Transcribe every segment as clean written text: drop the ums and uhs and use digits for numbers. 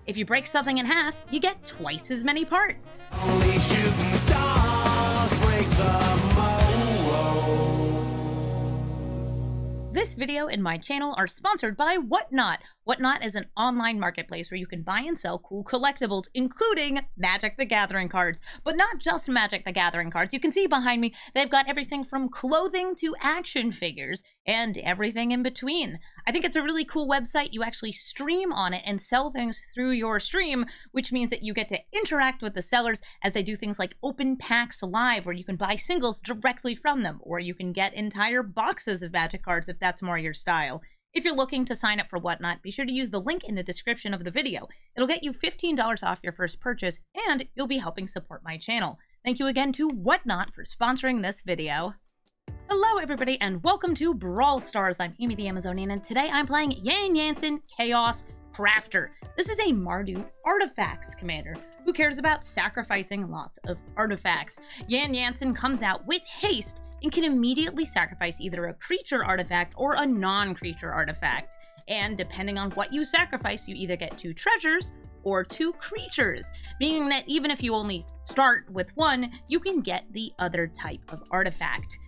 If you break something in half, you get twice as many parts. Only shooting stars break the mold. This video and my channel are sponsored by Whatnot. Whatnot is an online marketplace where you can buy and sell cool collectibles, including Magic the Gathering cards. But not just Magic the Gathering cards. You can see behind me, they've got everything from clothing to action figures and everything in between. I think it's a really cool website. You actually stream on it and sell things through your stream, which means that you get to interact with the sellers as they do things like open packs live, where you can buy singles directly from them, or you can get entire boxes of Magic cards if that's more your style. If you're looking to sign up for Whatnot, be sure to use the link in the description of the video. It'll get you $15 off your first purchase, and you'll be helping support my channel. Thank you again to Whatnot for sponsoring this video. Hello everybody, and welcome to Brawl Stars. I'm Amy the Amazonian, and today I'm playing Jansen Chaos Crafter. This is a Mardu Artifacts commander who cares about sacrificing lots of artifacts. Jansen comes out with haste and can immediately sacrifice either a creature artifact or a non-creature artifact. And depending on what you sacrifice, you either get 2 treasures or 2 creatures, meaning that even if you only start with one, you can get the other type of artifact.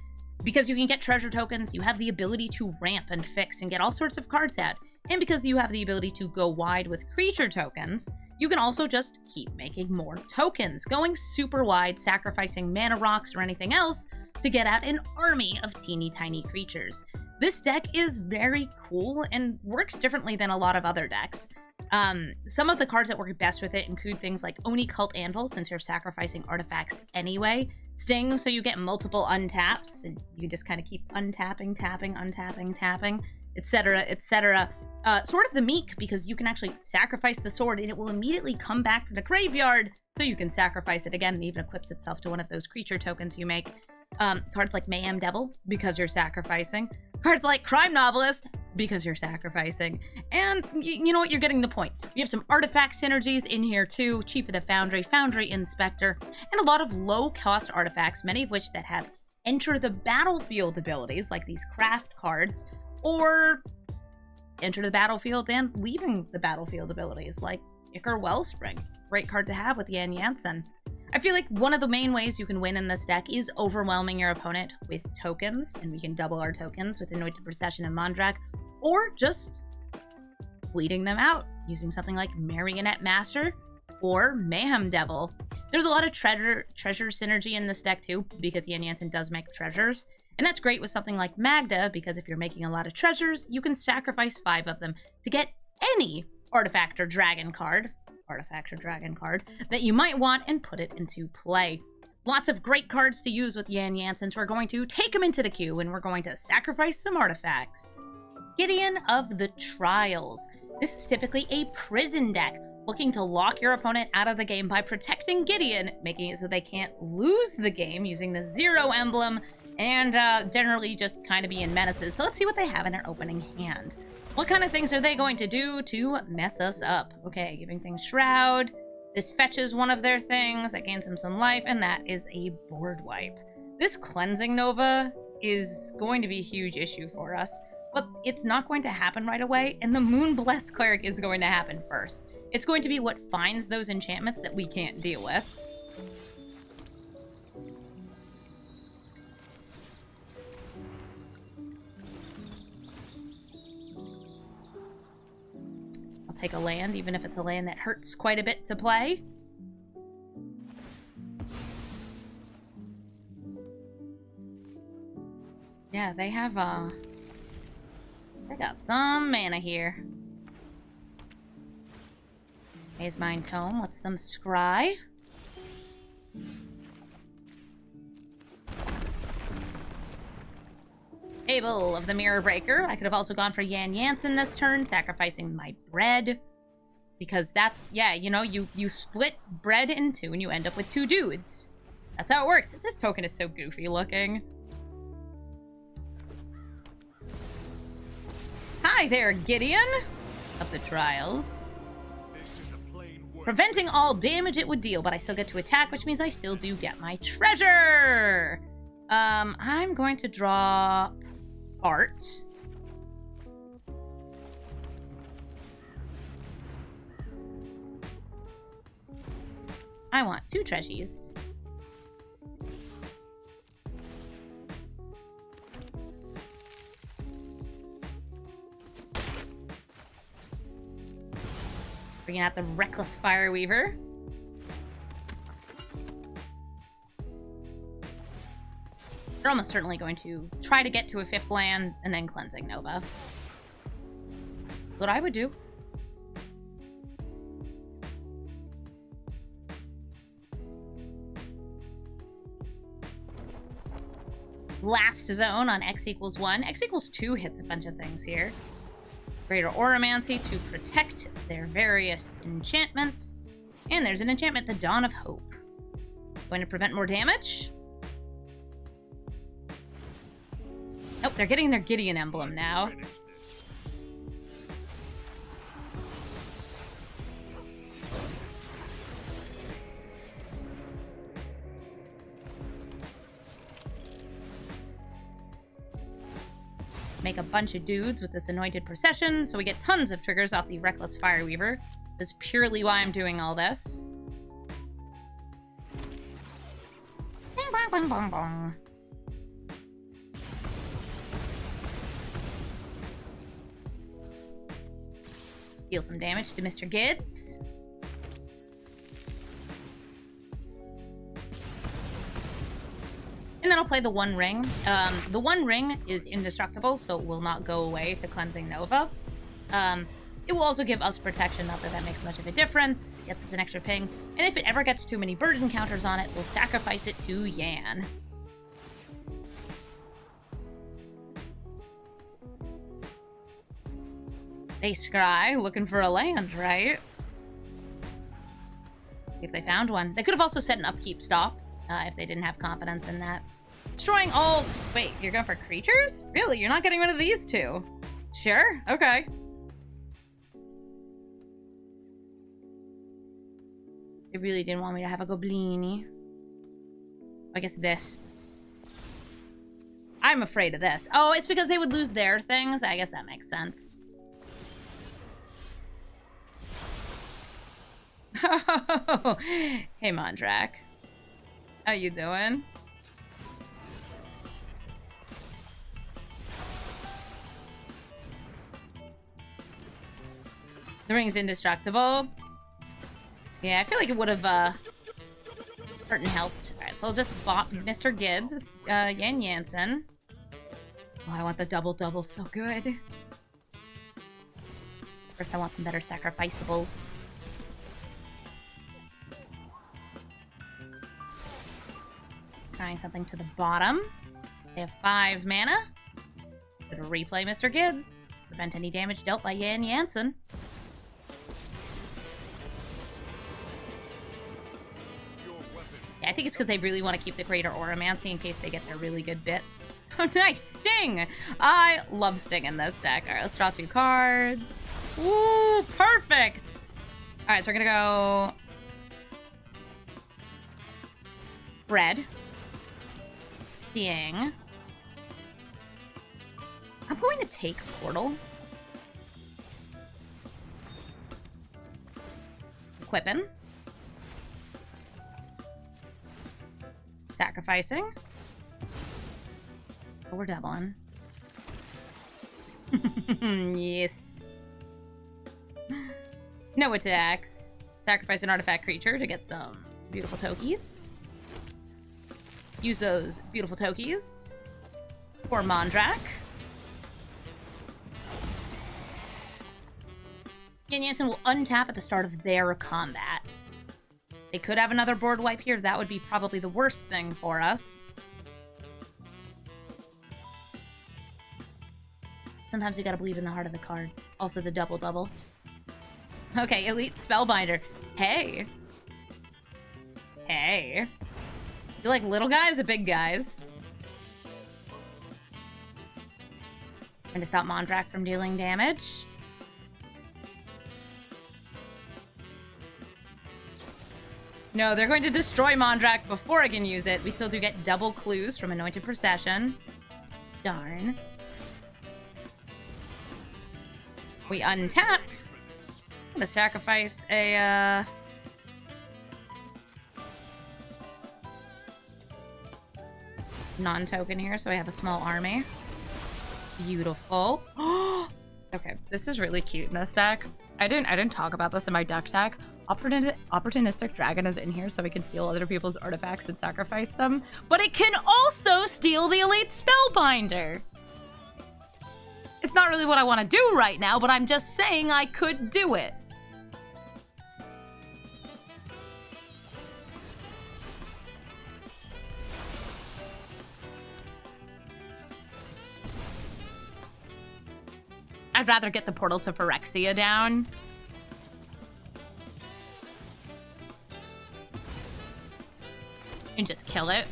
Because you can get treasure tokens, you have the ability to ramp and fix and get all sorts of cards out. And because you have the ability to go wide with creature tokens, you can also just keep making more tokens, going super wide, sacrificing mana rocks or anything else to get out an army of teeny tiny creatures. This deck is very cool and works differently than a lot of other decks. Some of the cards that work best with it include things like Oni Cult Anvil, since you're sacrificing artifacts anyway. Sting, so you get multiple untaps, and you just kind of keep untapping, tapping, untapping, tapping, etc., etc. Sword of the Meek, because you can actually sacrifice the sword and it will immediately come back from the graveyard, so you can sacrifice it again and even equips itself to one of those creature tokens you make. Cards like Mayhem Devil, because you're sacrificing. Cards like Crime Novelist, because you're sacrificing. And you know what, you're getting the point. You have some artifact synergies in here too. Chief of the Foundry, Foundry Inspector, and a lot of low-cost artifacts, many of which that have enter the battlefield abilities, like these craft cards, or enter the battlefield and leaving the battlefield abilities, like Ichor Wellspring. Great card to have with Jansen. I feel like one of the main ways you can win in this deck is overwhelming your opponent with tokens, and we can double our tokens with Anointed Procession and Mondrak, or just bleeding them out using something like Marionette Master or Mayhem Devil. There's a lot of treasure synergy in this deck too, because Jansen does make treasures, and that's great with something like Magda, because if you're making a lot of treasures, you can sacrifice 5 of them to get any artifact or dragon card that you might want and put it into play. Lots of great cards to use with Jansen, so we're going to take them into the queue and we're going to sacrifice some artifacts. Gideon of the Trials. This is typically a prison deck, looking to lock your opponent out of the game by protecting Gideon, making it so they can't lose the game using the 0 emblem, and generally just kind of being menaces. So let's see what they have in their opening hand. What kind of things are they going to do to mess us up? Okay, giving things Shroud. This fetches one of their things. That gains them some life, and that is a board wipe. This Cleansing Nova is going to be a huge issue for us, but it's not going to happen right away, and the Moon Blessed Cleric is going to happen first. It's going to be what finds those enchantments that we can't deal with. Take a land, even if it's a land that hurts quite a bit to play. Yeah, they have, they got some mana here. Maze Mind Tome lets them scry. Able of the Mirror Breaker. I could have also gone for Jansen this turn, sacrificing my bread. Because that's, yeah, you know, you split bread in 2 and you end up with 2 dudes. That's how it works. This token is so goofy looking. Hi there, Gideon of the Trials. Preventing all damage it would deal, but I still get to attack, which means I still do get my treasure. I'm going to draw Art. I want 2 treasures. Bringing out the Reckless Fireweaver. They're almost certainly going to try to get to a 5th land and then Cleansing Nova. What I would do. Blast Zone on X equals 1. X equals 2 hits a bunch of things here. Greater Auramancy to protect their various enchantments. And there's an enchantment, the Dawn of Hope. Going to prevent more damage. Nope, they're getting their Gideon emblem now. Make a bunch of dudes with this Anointed Procession, so we get tons of triggers off the Reckless Fireweaver. That's purely why I'm doing all this. Bing, bong, bong, bong, bong. Deal some damage to Mr. Gids. And then I'll play the One Ring. The One Ring is indestructible, so it will not go away to Cleansing Nova. It will also give us protection, not that that makes much of a difference. Gets us an extra ping. And if it ever gets too many burden counters on it, we'll sacrifice it to Yan. They scry, looking for a land, right? If they found one. They could have also set an upkeep stop, if they didn't have confidence in that. Destroying all... Wait, you're going for creatures? Really? You're not getting rid of these 2? Sure, okay. They really didn't want me to have a Goblini. I guess this. I'm afraid of this. Oh, it's because they would lose their things? I guess that makes sense. Hey, Mondrak. How you doing? The ring's indestructible. Yeah, I feel like it would have hurt and helped. Alright, so I'll just bot Mr. Gids with Jansen. Oh, I want the double so good. First, I want some better sacrificeables. Trying something to the bottom. They have 5 mana. Gonna replay Mr. Gids. Prevent any damage dealt by Jansen. Yeah, I think it's because they really want to keep the Greater Auramancy in case they get their really good bits. Oh, nice! Sting! I love Sting in this deck. Alright, let's draw 2 cards. Ooh, perfect! Alright, so we're gonna go... Red. Sting. I'm going to take Portal. Equipping. Sacrificing. Oh, we're doubling. Yes. No attacks. Sacrifice an artifact creature to get some beautiful tokies. Use those beautiful tokies for Mondrak. Jansen will untap at the start of their combat. They could have another board wipe here. That would be probably the worst thing for us. Sometimes you gotta believe in the heart of the cards. Also the double-double. Okay, Elite Spellbinder. Hey. Hey. You like little guys or big guys? Trying to stop Mondrak from dealing damage. No, they're going to destroy Mondrak before I can use it. We still do get double clues from Anointed Procession. Darn. We untap. I'm gonna sacrifice a, non-token here, so I have a small army. Beautiful. Okay, this is really cute in this deck. I didn't talk about this in my deck tag. Opportunistic Dragon is in here so we can steal other people's artifacts and sacrifice them. But it can also steal the Elite Spellbinder. It's not really what I want to do right now, but I'm just saying I could do it. I'd rather get the portal to Phyrexia down. And just kill it.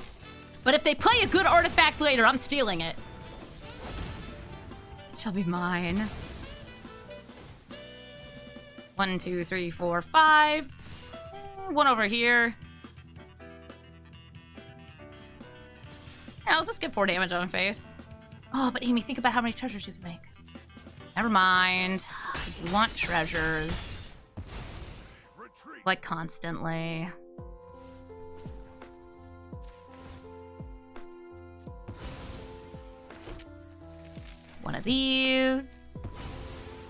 But if they play a good artifact later, I'm stealing it. It shall be mine. 1, 2, 3, 4, 5. One over here. Yeah, I'll just get 4 damage on face. Oh, but Amy, think about how many treasures you can make. Never mind. You want treasures. Like, constantly. One of these.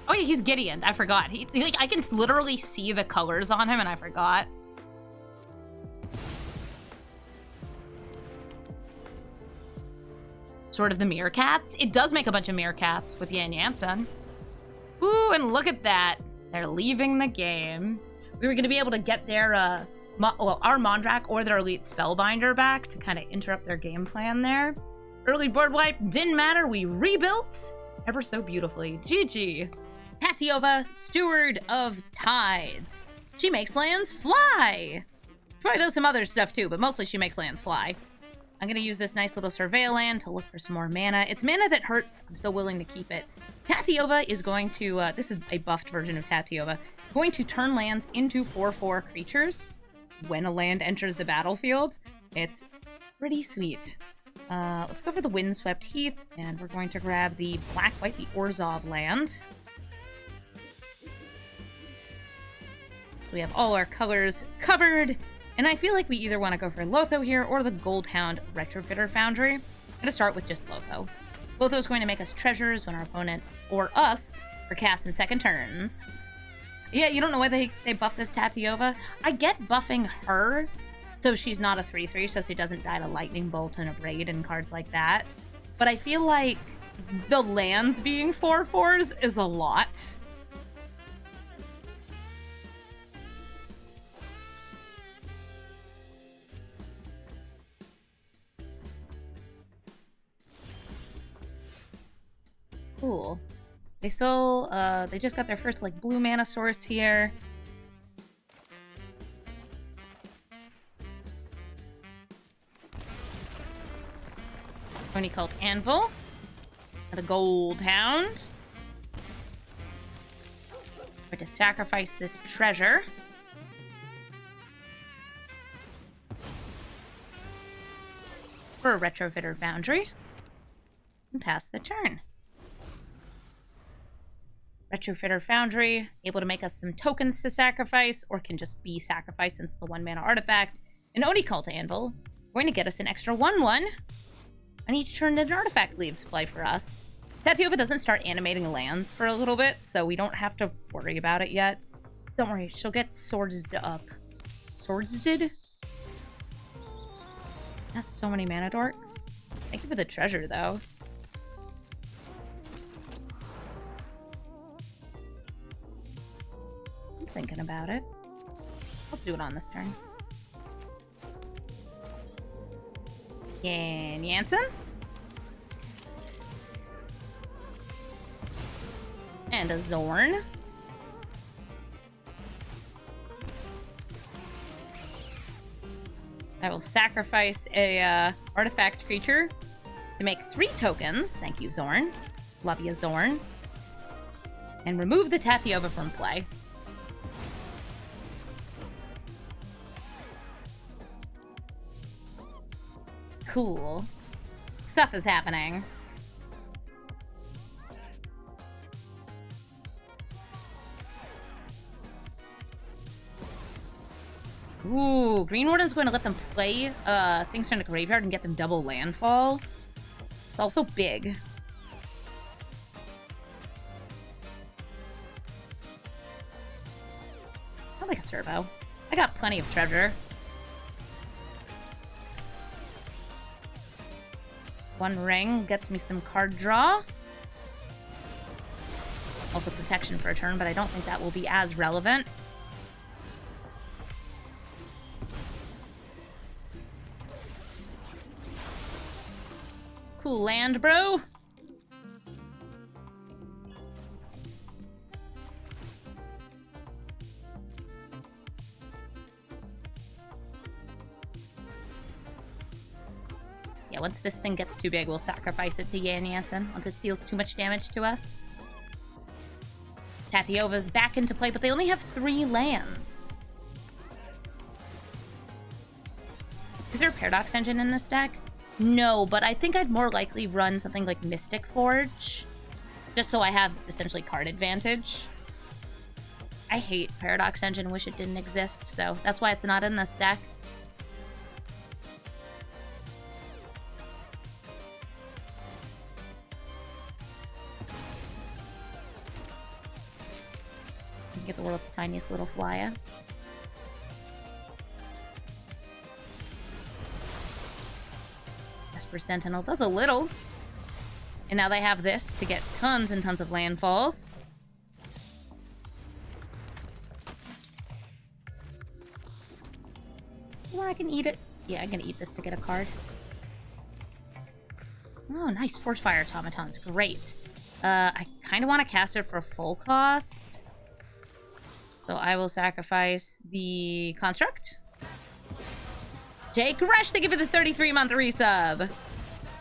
Oh yeah, he's Gideon. I forgot. Like, I can literally see the colors on him, and I forgot. Sort of the meerkats. It does make a bunch of meerkats with Jansen. Ooh, and look at that. They're leaving the game. We were going to be able to get their, our Mondrak or their Elite Spellbinder back to kind of interrupt their game plan there. Early board wipe, didn't matter. We rebuilt ever so beautifully. GG. Tatyova, Steward of Tides. She makes lands fly. Probably does some other stuff too, but mostly she makes lands fly. I'm going to use this nice little Surveil land to look for some more mana. It's mana that hurts. I'm still willing to keep it. Tatyova is going to, this is a buffed version of Tatyova, going to turn lands into 4/4 creatures when a land enters the battlefield. It's pretty sweet. Let's go for the Windswept Heath, and we're going to grab the black-white, the Orzhov land. We have all our colors covered. And I feel like we either want to go for Lotho here or the Goldhound Retrofitter Foundry. I'm going to start with just Lotho. Lotho is going to make us treasures when our opponents, or us, are cast in second turns. Yeah, you don't know why they buff this Tatyova? I get buffing her, so she's not a 3/3, so she doesn't die to Lightning Bolt and a Raid and cards like that. But I feel like the lands being 4/4s is a lot. Cool. They still, they just got their first, like, blue mana source here. Oni Cult Anvil. And a Goldhound. We're going to sacrifice this treasure. For a Retrofitter Foundry. And pass the turn. Retrofitter Foundry, able to make us some tokens to sacrifice, or can just be sacrificed since it's the 1 mana artifact. An Oni Cult Anvil, going to get us an extra 1/1 on each turn that an artifact leaves play for us. Tatyova doesn't start animating lands for a little bit, so we don't have to worry about it yet. Don't worry, she'll get swordsed up. Swordsed? That's so many mana dorks. Thank you for the treasure, though. Thinking about it. I'll do it on this turn. Jansen. And a Zorn. I will sacrifice a artifact creature to make 3 tokens. Thank you, Zorn. Love you, Zorn. And remove the Tatyova from play. Cool. Stuff is happening. Ooh, Green Warden's going to let them play things from the graveyard and get them double landfall. It's also big. I like a servo. I got plenty of treasure. One ring gets me some card draw. Also protection for a turn, but I don't think that will be as relevant. Cool land, bro. Yeah, once this thing gets too big, we'll sacrifice it to Jansen once it deals too much damage to us. Tatyova's back into play, but they only have 3 lands. Is there a Paradox Engine in this deck? No, but I think I'd more likely run something like Mystic Forge, just so I have essentially card advantage. I hate Paradox Engine, wish it didn't exist, so that's why it's not in this deck. Get the world's tiniest little flyer. Esper Sentinel does a little. And now they have this to get tons and tons of landfalls. Well, I can eat it. Yeah, I can eat this to get a card. Oh, nice. Force Fire Automatons. Great. I kind of want to cast it for full cost. So I will sacrifice the Construct. Jake Rush, they give you the 33-month resub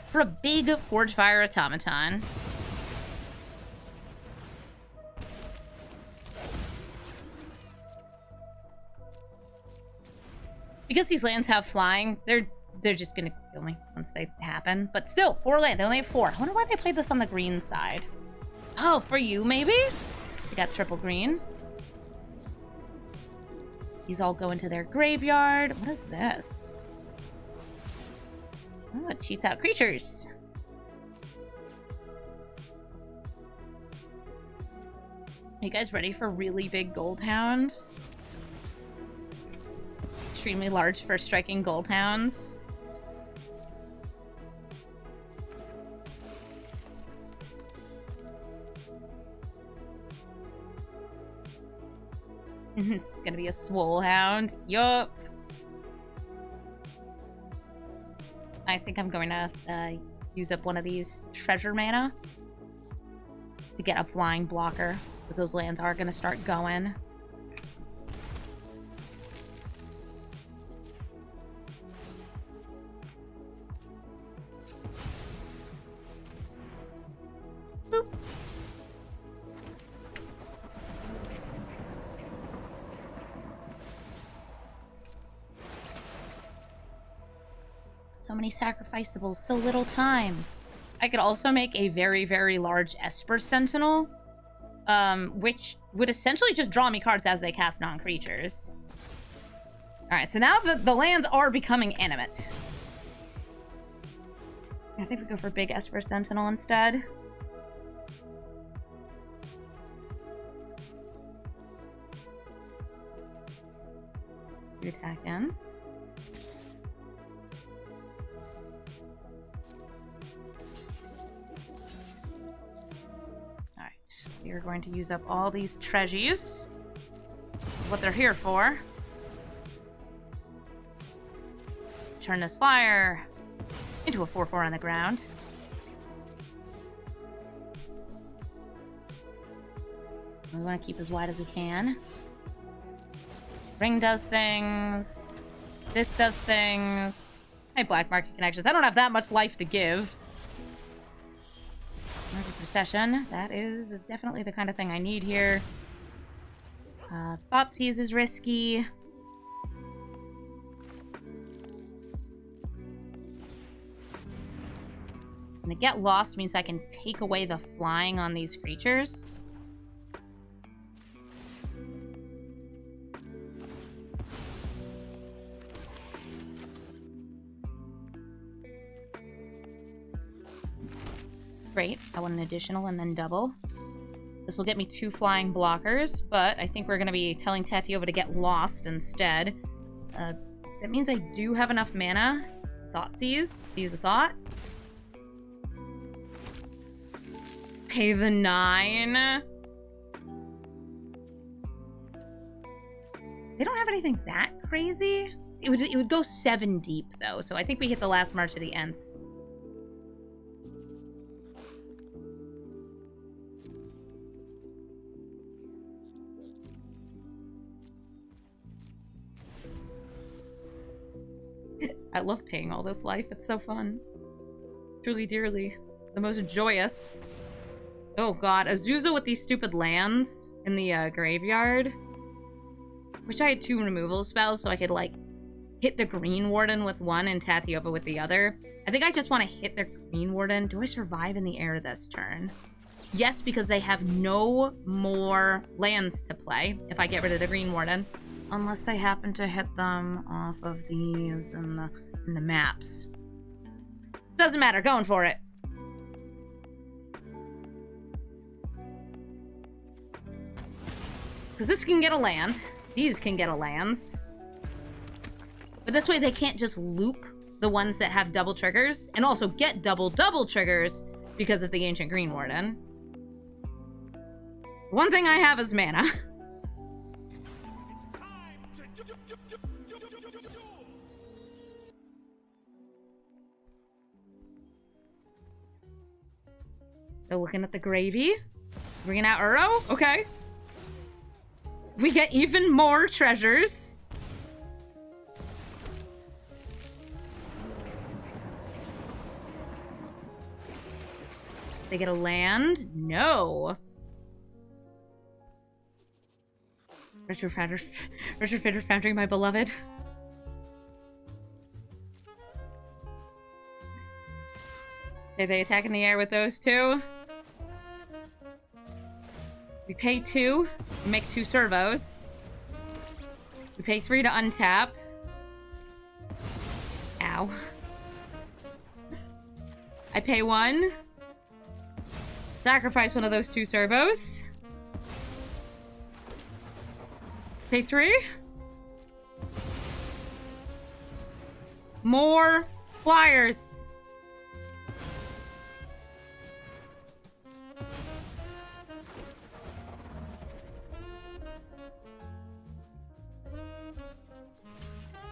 for a big Forge Fire Automaton. Because these lands have flying, they're just gonna kill me once they happen. But still, 4 land. They only have 4. I wonder why they played this on the green side. Oh, for you, maybe? You got triple green. These all go into their graveyard. What is this? Oh, it cheats out creatures. Are you guys ready for really big Gold Hound? Extremely large first striking Gold Hounds. It's gonna be a Swole Hound. Yup. I think I'm going to use up one of these treasure mana to get a flying blocker, because those lands are gonna start going. Boop. So many sacrificeables, so little time. I could also make a very, very large Esper Sentinel, which would essentially just draw me cards as they cast non-creatures. Alright, so now the lands are becoming animate. I think we go for big Esper Sentinel instead. You attack in. We are going to use up all these treasures. What they're here for. Turn this flyer into a 4/4 on the ground. We want to keep as wide as we can. Ring does things. This does things. Hey, Black Market Connections. I don't have that much life to give. Procession. That is definitely the kind of thing I need here. Thoughtseize is risky. And the Get Lost means I can take away the flying on these creatures. Great. I want an additional and then double. This will get me 2 flying blockers, but I think we're going to be telling Tatyova to get lost instead. That means I do have enough mana. Thoughtseize. Seize the thought. Pay the 9. They don't have anything that crazy. It would go 7 deep, though, so I think we hit the last March of the Ents. I love paying all this life. It's so fun. Truly, dearly. The most joyous. Oh god, Azusa with these stupid lands in the graveyard. Wish I had 2 removal spells so I could, like, hit the Green Warden with one and Tatyova with the other. I think I just want to hit their Green Warden. Do I survive in the air this turn? Yes, because they have no more lands to play if I get rid of the Green Warden. Unless they happen to hit them off of these and the maps. Doesn't matter, going for it. Because this can get a land. These can get a lands. But this way they can't just loop the ones that have double triggers and also get double triggers because of the Ancient Green Warden. One thing I have is mana. So looking at the gravy. Bringing out Uro. Okay. We get even more treasures. They get a land? No. Retrofitter Foundry, my beloved. Okay, they attack in the air with those 2. We pay 2. We make 2 servos. We pay 3 to untap. Ow. I pay 1. Sacrifice one of those 2 servos. Pay 3. More flyers.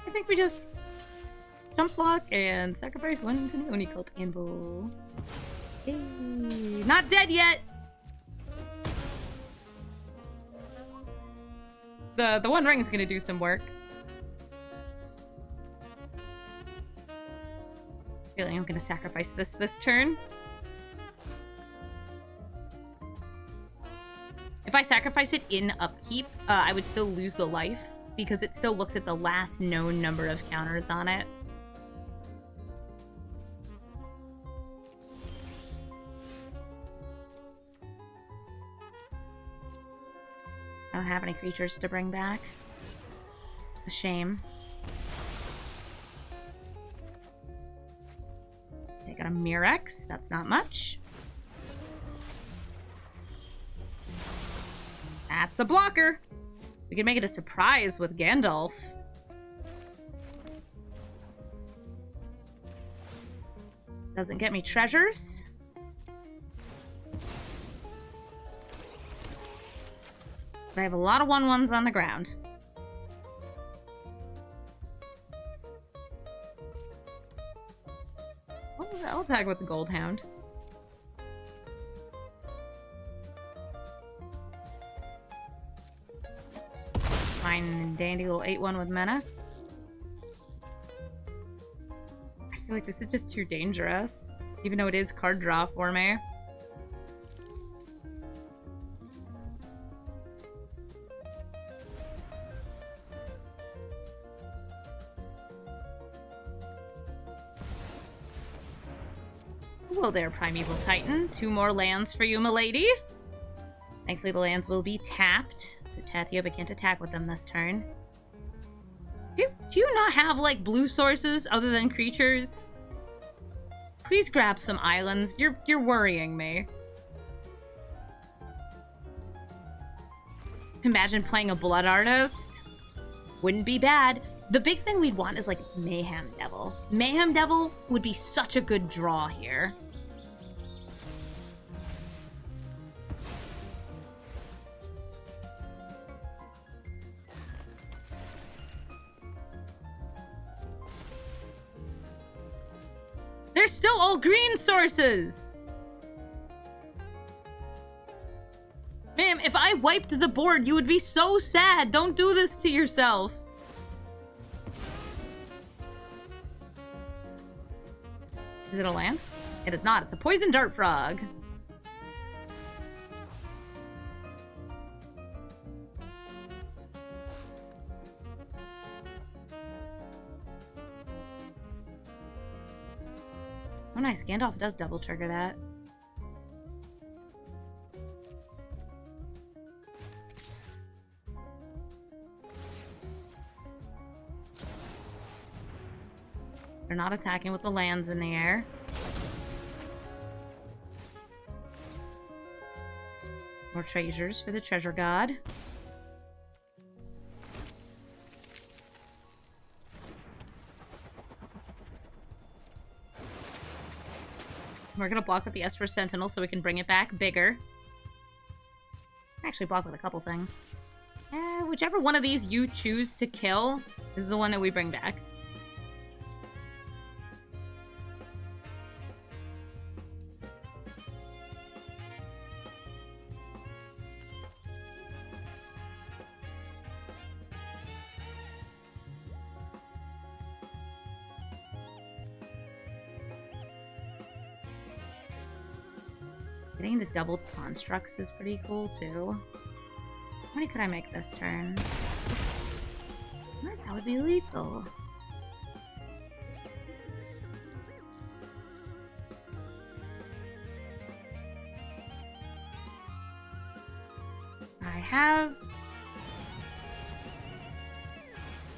I think we just jump block and sacrifice 1 to the Oni Cult Anvil. Hey, not dead yet! The One Ring is gonna do some work. Feeling I'm gonna sacrifice this turn. If I sacrifice it in upkeep, I would still lose the life because it still looks at the last known number of counters on it. I don't have any creatures to bring back. A shame. I got a Mirex. That's not much. That's a blocker. We can make it a surprise with Gandalf. Doesn't get me treasures. But I have a lot of 1/1s on the ground. I'll attack with the Gold Hound. Fine and dandy little 8/1 with Menace. I feel like this is just too dangerous, even though it is card draw for me. Hello there, Primeval Titan. 2 more lands for you, milady. Thankfully, the lands will be tapped, so Tatyova can't attack with them this turn. Do you not have, like, blue sources other than creatures? Please grab some islands. You're worrying me. Imagine playing a Blood Artist. Wouldn't be bad. The big thing we'd want is like Mayhem Devil. Mayhem Devil would be such a good draw here. They're still all green sources! Ma'am, if I wiped the board, you would be so sad. Don't do this to yourself. Is it a land? It is not. It's a poison dart frog. Oh, nice. Gandalf does double trigger that. They're not attacking with the lands in the air. More treasures for the treasure god. We're gonna block with the Esper Sentinel so we can bring it back bigger. Actually block with a couple things. Whichever one of these you choose to kill is the one that we bring back. Getting the double constructs is pretty cool too. How many could I make this turn? That would be lethal. I have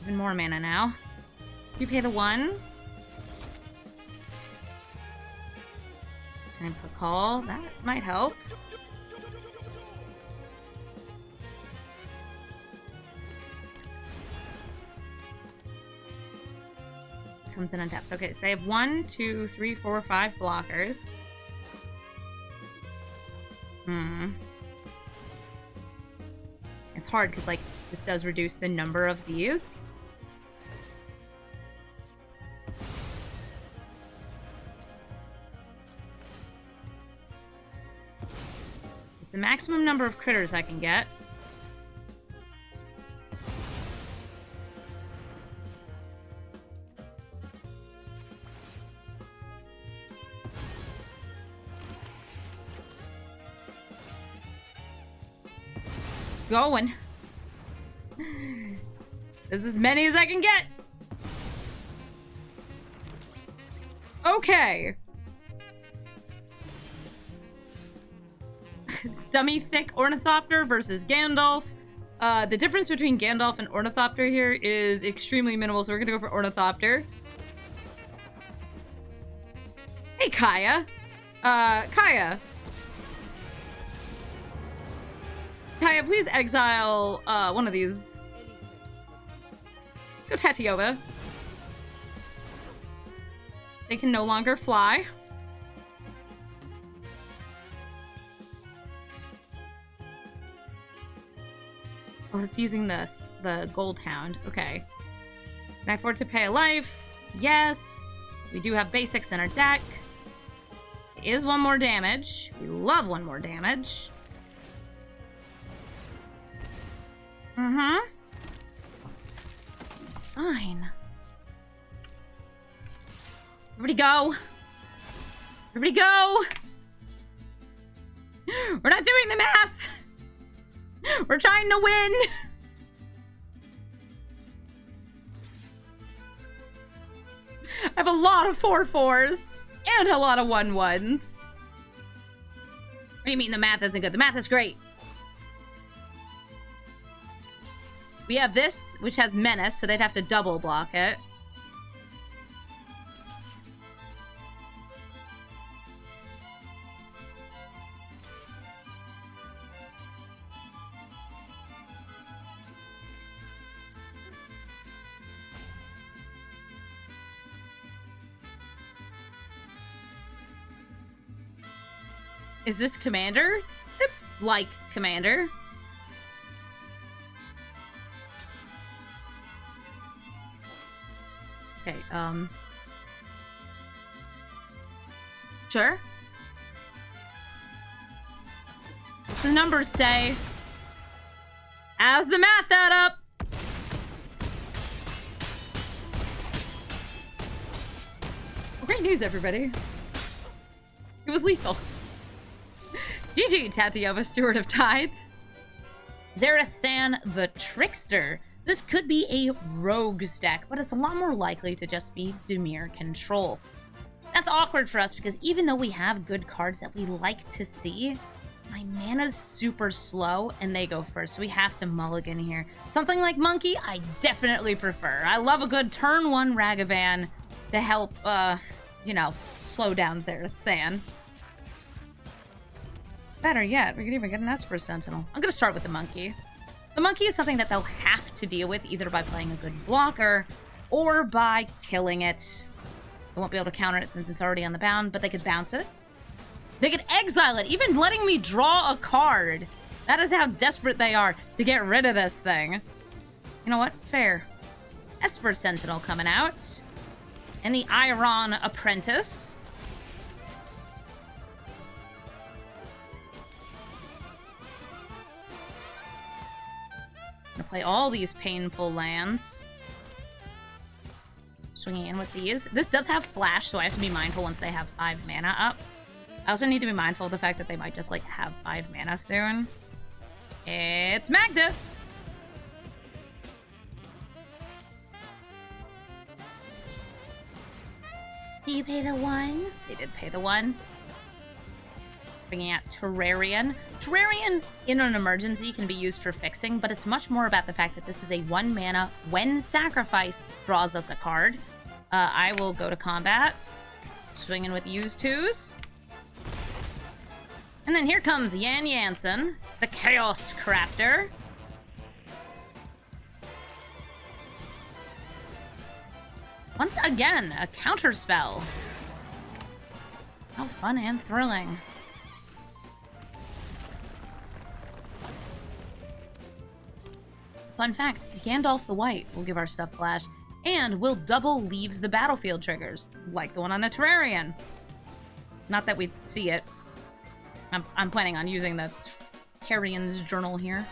even more mana now. You pay the 1. And Pako, that might help. Comes in untapped. Okay, so they have 1, 2, 3, 4, 5 blockers. It's hard because, like, this does reduce the number of these. The maximum number of critters I can get. Going. This is as many as I can get. Okay. Dummy thick Ornithopter versus Gandalf. The difference between Gandalf and Ornithopter here is extremely minimal, so we're gonna go for Ornithopter. Hey, Kaya. Kaya, please exile one of these. Go Tatyova. They can no longer fly. Oh, it's using this, the Gold Hound. Okay. Can I afford to pay a life? Yes. We do have basics in our deck. It is 1 more damage. We love 1 more damage. It's fine. Everybody go. Everybody go. We're not doing the math. We're trying to win! I have a lot of 4/4s and a lot of 1/1s. What do you mean the math isn't good? The math is great. We have this, which has Menace, so they'd have to double block it. Is this Commander? It's like Commander. Okay, sure. What's the numbers say? How's the math add up? Great news, everybody. It was lethal. GG, Tatyova, Steward of Tides. Zeriam the Trickster. This could be a rogue's deck, but it's a lot more likely to just be Dimir control. That's awkward for us because even though we have good cards that we like to see, my mana's super slow and they go first, so we have to mulligan here. Something like Monkey, I definitely prefer. I love a good turn 1 Ragavan to help, you know, slow down Zeriam. Better yet, we could even get an Esper Sentinel. I'm gonna start with the Monkey. The Monkey is something that they'll have to deal with either by playing a good blocker or by killing it. They won't be able to counter it since it's already on the bound, but they could bounce it. They could exile it, even letting me draw a card. That is how desperate they are to get rid of this thing. You know what? Fair. Esper Sentinel coming out. And the Iron Apprentice. I'm gonna play all these painful lands. Swinging in with these. This does have flash, so I have to be mindful once they have 5 mana up. I also need to be mindful of the fact that they might just, like, have 5 mana soon. It's Magda! Do you pay the 1? They did pay the 1. Bringing out Terrarian. Terrarian, in an emergency, can be used for fixing, but it's much more about the fact that this is a 1 mana, when sacrifice, draws us a card. I will go to combat. Swinging with use 2s. And then here comes Jansen, the Chaos Crafter. Once again, a counterspell. How fun and thrilling. Fun fact, Gandalf the White will give our stuff flash, and will double leaves the battlefield triggers, like the one on the Terrarian. Not that we see it. I'm planning on using the Terrarian's journal here.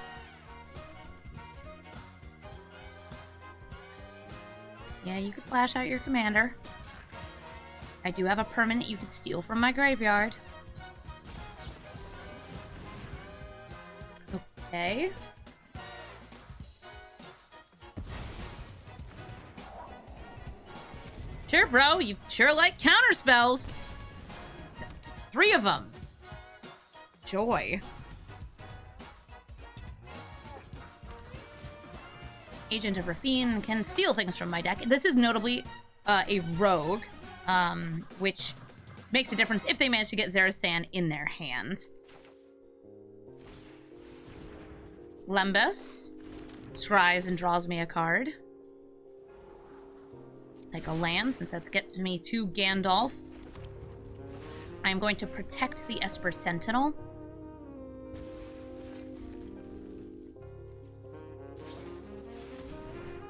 Yeah, you could flash out your commander. I do have a permanent you could steal from my graveyard. Okay. Sure, bro, you sure like counter spells. 3 of them. Joy. Agent of Rapine can steal things from my deck. This is notably a rogue, which makes a difference if they manage to get Zeriam in their hand. Lembas scries and draws me a card. Like a land, since that's gets me to Gandalf. I'm going to protect the Esper Sentinel.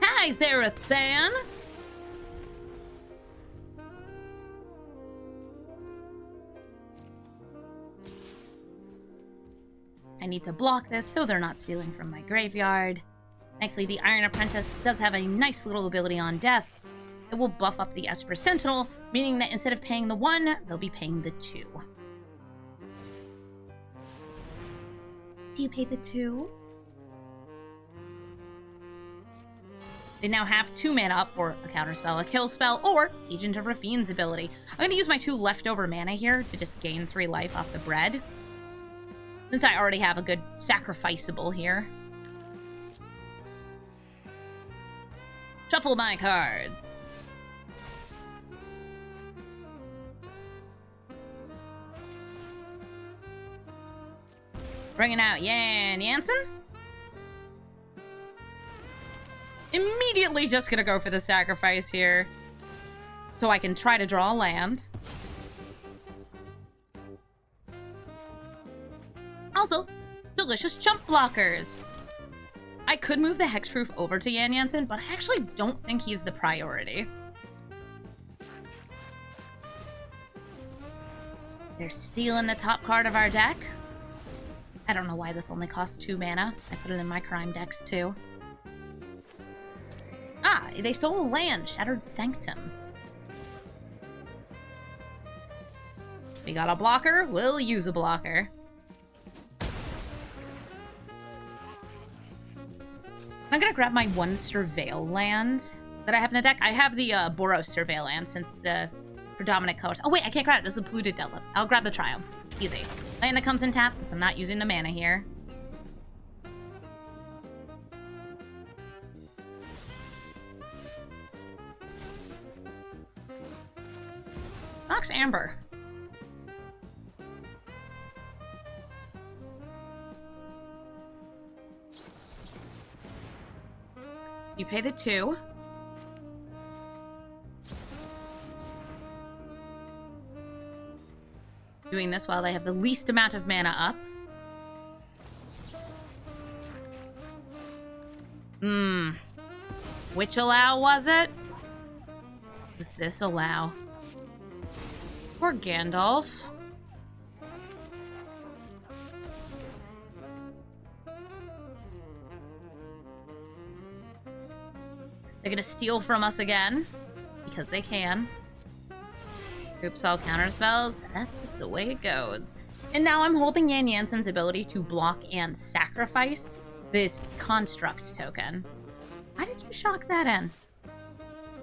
Hi, Zeriam! I need to block this so they're not stealing from my graveyard. Thankfully, the Iron Apprentice does have a nice little ability on death. It will buff up the Esper Sentinel, meaning that instead of paying the 1, they'll be paying the 2. Do you pay the 2? They now have 2 mana up for a counterspell, a kill spell, or Agent of Rafine's ability. I'm going to use my 2 leftover mana here to just gain 3 life off the bread, since I already have a good sacrificeable here. Shuffle my cards. Bringing out Jansen. Immediately just gonna go for the sacrifice here, so I can try to draw a land. Also, delicious chump blockers. I could move the hexproof over to Jansen, but I actually don't think he's the priority. They're stealing the top card of our deck. I don't know why this only costs 2 mana. I put it in my crime decks too. Ah, they stole a land, Shattered Sanctum. We got a blocker, we'll use a blocker. I'm gonna grab my 1 Surveil land that I have in the deck. I have the Boros Surveil land since the predominant colors. Oh wait, I can't grab it. This is a polluted Delta. I'll grab the Triumph. Easy. Land that comes in tap since I'm not using the mana here. Nox Amber. You pay the 2. Doing this while they have the least amount of mana up. Which allow was it? Was this allow? Poor Gandalf. They're gonna steal from us again. Because they can. Oops, all counter spells. That's just the way it goes. And now I'm holding Yan Jansen's ability to block and sacrifice this construct token. Why did you shock that in?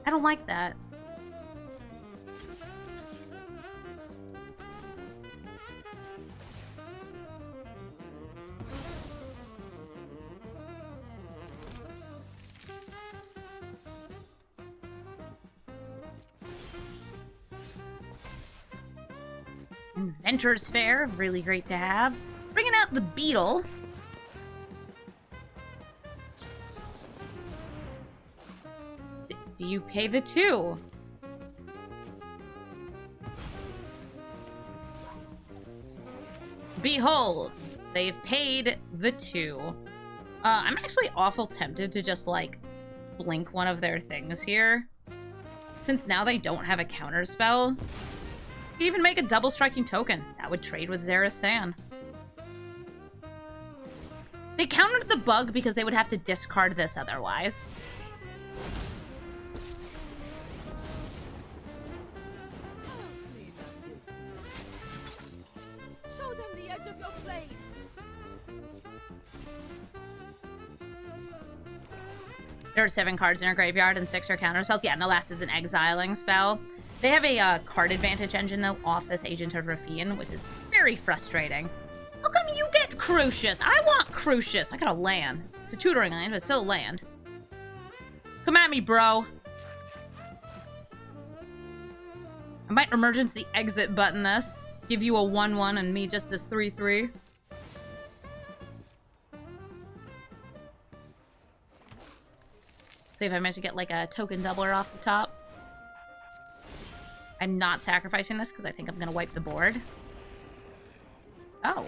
I don't like that. Inventor's Fair, really great to have. Bringing out the Beetle. Do you pay the 2? Behold, they've paid the 2. I'm actually awful tempted to just, like, blink one of their things here. Since now they don't have a counter spell. Even make a double striking token. That would trade with Zera's Sand. They countered the bug because they would have to discard this otherwise. Show them the edge of your blade. There are 7 cards in our graveyard and 6 are counter spells. Yeah, and the last is an exiling spell. They have a card advantage engine, though, off this Agent of Rafian, which is very frustrating. How come you get Crucius? I want Crucius. I got a land. It's a tutoring land, but it's still a land. Come at me, bro. I might emergency exit button this. Give you a 1-1 and me just this 3-3. See if I manage to get, like, a token doubler off the top. I'm not sacrificing this because I think I'm going to wipe the board. Oh.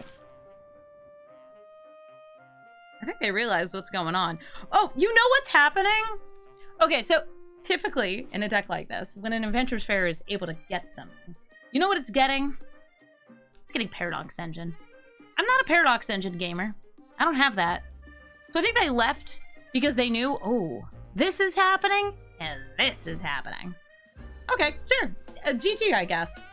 I think they realize what's going on. Oh, you know what's happening? Okay, so typically in a deck like this, when an Adventurer's Fair is able to get something, you know what it's getting? It's getting Paradox Engine. I'm not a Paradox Engine gamer. I don't have that. So I think they left because they knew, oh, this is happening and this is happening. Okay, sure. GG, I guess.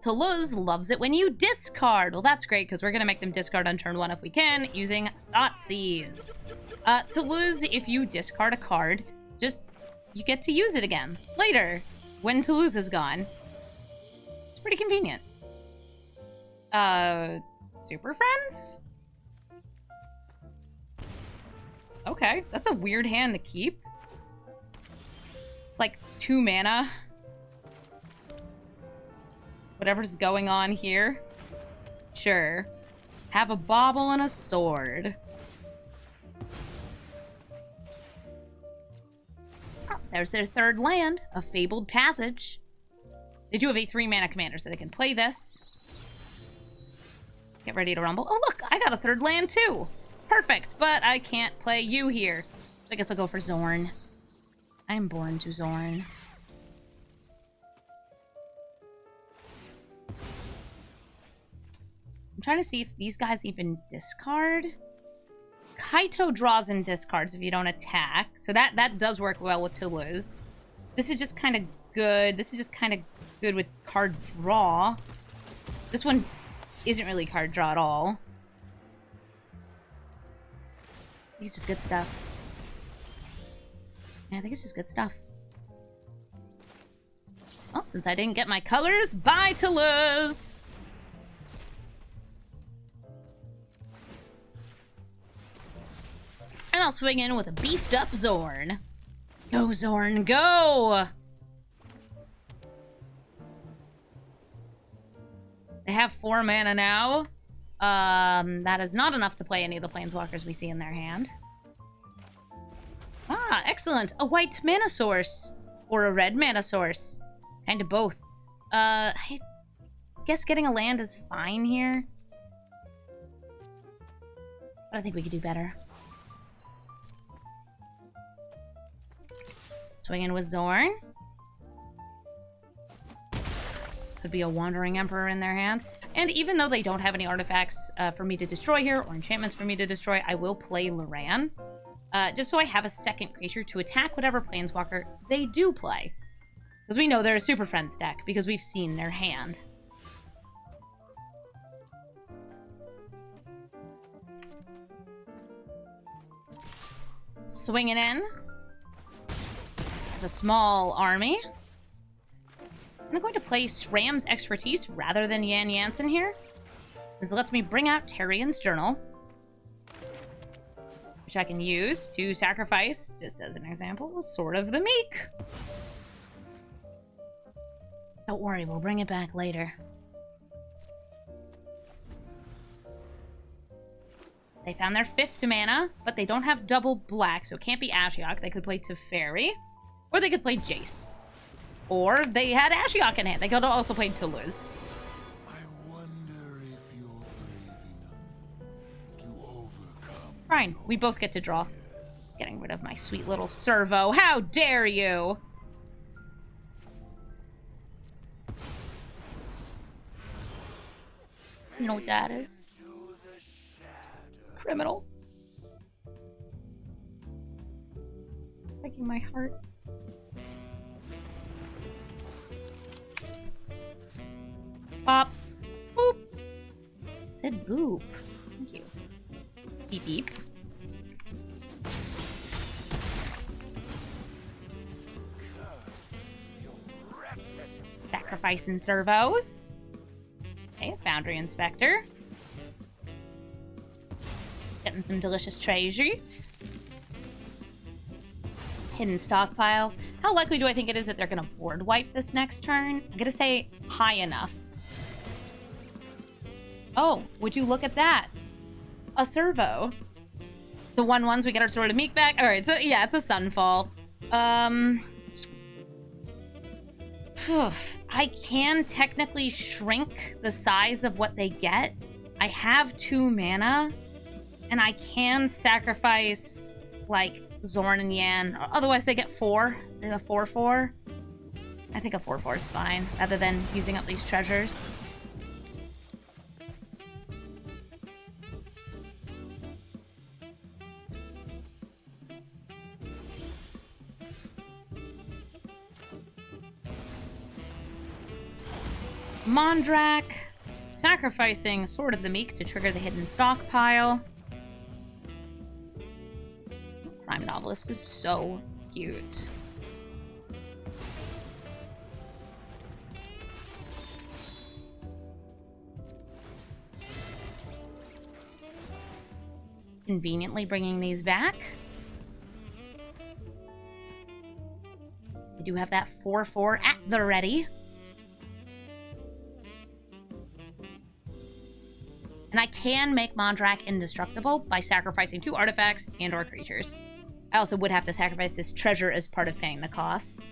Tolas loves it when you discard. Well, that's great, because we're going to make them discard on turn 1 if we can, using Thoughtseize. Tolas, if you discard a card, you get to use it again, later, when Tolas is gone. It's pretty convenient. Super Friends? Okay, that's a weird hand to keep. It's like 2 mana. Whatever's going on here. Sure. Have a bauble and a sword. Oh, there's their 3rd land, a Fabled Passage. They do have a 3 mana commander, so they can play this. Get ready to rumble. Oh, look, I got a third land too. Perfect, but I can't play you here. So I guess I'll go for Zorn. I'm born to Zorn. I'm trying to see if these guys even discard. Kaito draws and discards if you don't attack. So that does work well with Tolas. This is just kind of good. This is just kind of good with card draw. This one isn't really card draw at all. I think it's just good stuff. Yeah, I think it's just good stuff. Well, since I didn't get my colors, bye Tolas! And I'll swing in with a beefed up Zorn. Go, Zorn, go! They have 4 mana now. That is not enough to play any of the planeswalkers we see in their hand. Ah, excellent. A white mana source. Or a red mana source. Kind of both. I guess getting a land is fine here. But I think we could do better. Swing in with Zorn. Could be a Wandering Emperor in their hand. And even though they don't have any artifacts for me to destroy here, or enchantments for me to destroy, I will play Loran. Just so I have a second creature to attack whatever planeswalker they do play. Because we know they're a Super Friends deck, because we've seen their hand. Swinging in. A small army. I'm going to play Sram's Expertise rather than Jansen here. This lets me bring out Tarian's Journal, which I can use to sacrifice, just as an example, Sword of the Meek. Don't worry, we'll bring it back later. They found their 5th mana, but they don't have double black, so it can't be Ashiok. They could play Teferi. Or they could play Jace. Or they had Ashiok in hand. They could also play Tolas. I wonder if you're brave enough to overcome. Fine, we both get to draw. Getting rid of my sweet little servo. How dare you! You know what that is? It's criminal. Breaking my heart. Pop. Boop. It said boop. Thank you. Beep beep. Sacrifice and servos. Okay, Foundry Inspector. Getting some delicious treasures. Hidden Stockpile. How likely do I think it is that they're gonna board wipe this next turn? I'm gonna say high enough. Oh, would you look at that? A servo. The 1/1s, we get our Sword of Meek back. Alright, so yeah, it's a Sunfall. I can technically shrink the size of what they get. I have 2 mana, and I can sacrifice, like, Zorn and Yan. Otherwise, they get 4. They're a 4/4. I think a 4/4 is fine, rather than using up these treasures. Mondrak, sacrificing Sword of the Meek to trigger the Hidden Stockpile. Crime Novelist is so cute. Conveniently bringing these back. We do have that 4/4 at the ready. And I can make Mondrak indestructible by sacrificing 2 artifacts and or creatures. I also would have to sacrifice this treasure as part of paying the costs.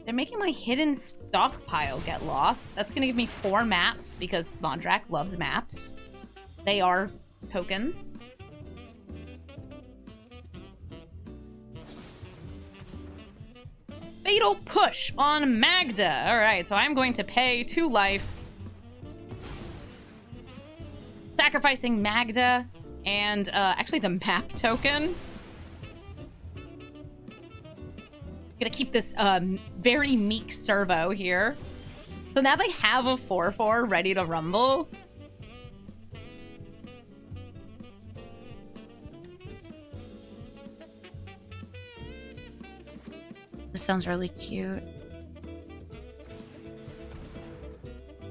They're making my hidden stockpile get lost. That's gonna give me 4 maps because Mondrak loves maps. They are tokens. Fatal push on Magda. Alright, so I'm going to pay 2 life. Sacrificing Magda and actually the map token. Gonna keep this very meek servo here. So now they have a 4/4 ready to rumble. This sounds really cute.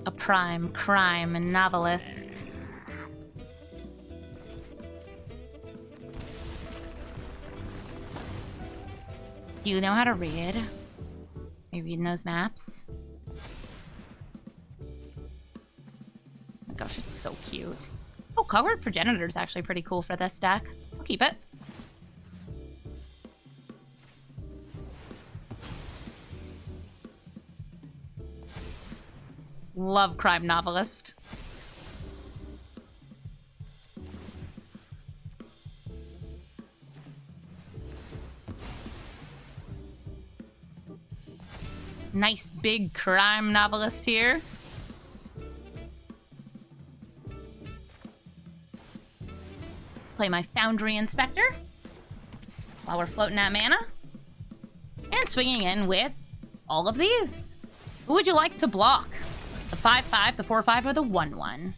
A prime crime novelist. Do you know how to read? Are you reading those maps? Oh my gosh, it's so cute. Oh, Cogward Progenitor is actually pretty cool for this deck. I'll keep it. Love crime novelist. Nice big crime novelist here. Play my Foundry Inspector while we're floating that mana. And swinging in with all of these. Who would you like to block? The 5/5, the 4/5, or the 1/1?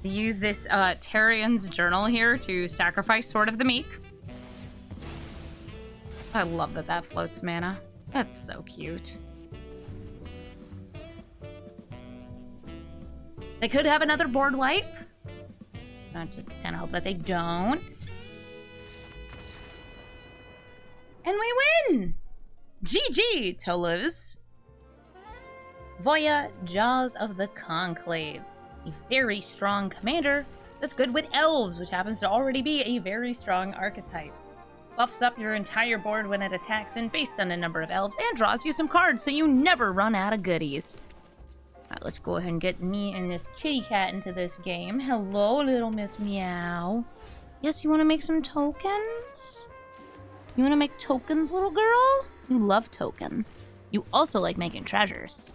Use this Tarian's Journal here to sacrifice Sword of the Meek. I love that that floats mana. That's so cute. They could have another board wipe. I just kind of hope that they don't. And we win! GG, Tolas. Voya, Jaws of the Conclave. A very strong commander that's good with elves, which happens to already be a very strong archetype. Buffs up your entire board when it attacks in based on the number of elves, and draws you some cards so you never run out of goodies. Alright, let's go ahead and get me and this kitty cat into this game. Hello, little Miss Meow. Yes, you want to make some tokens? You want to make tokens, little girl? You love tokens. You also like making treasures.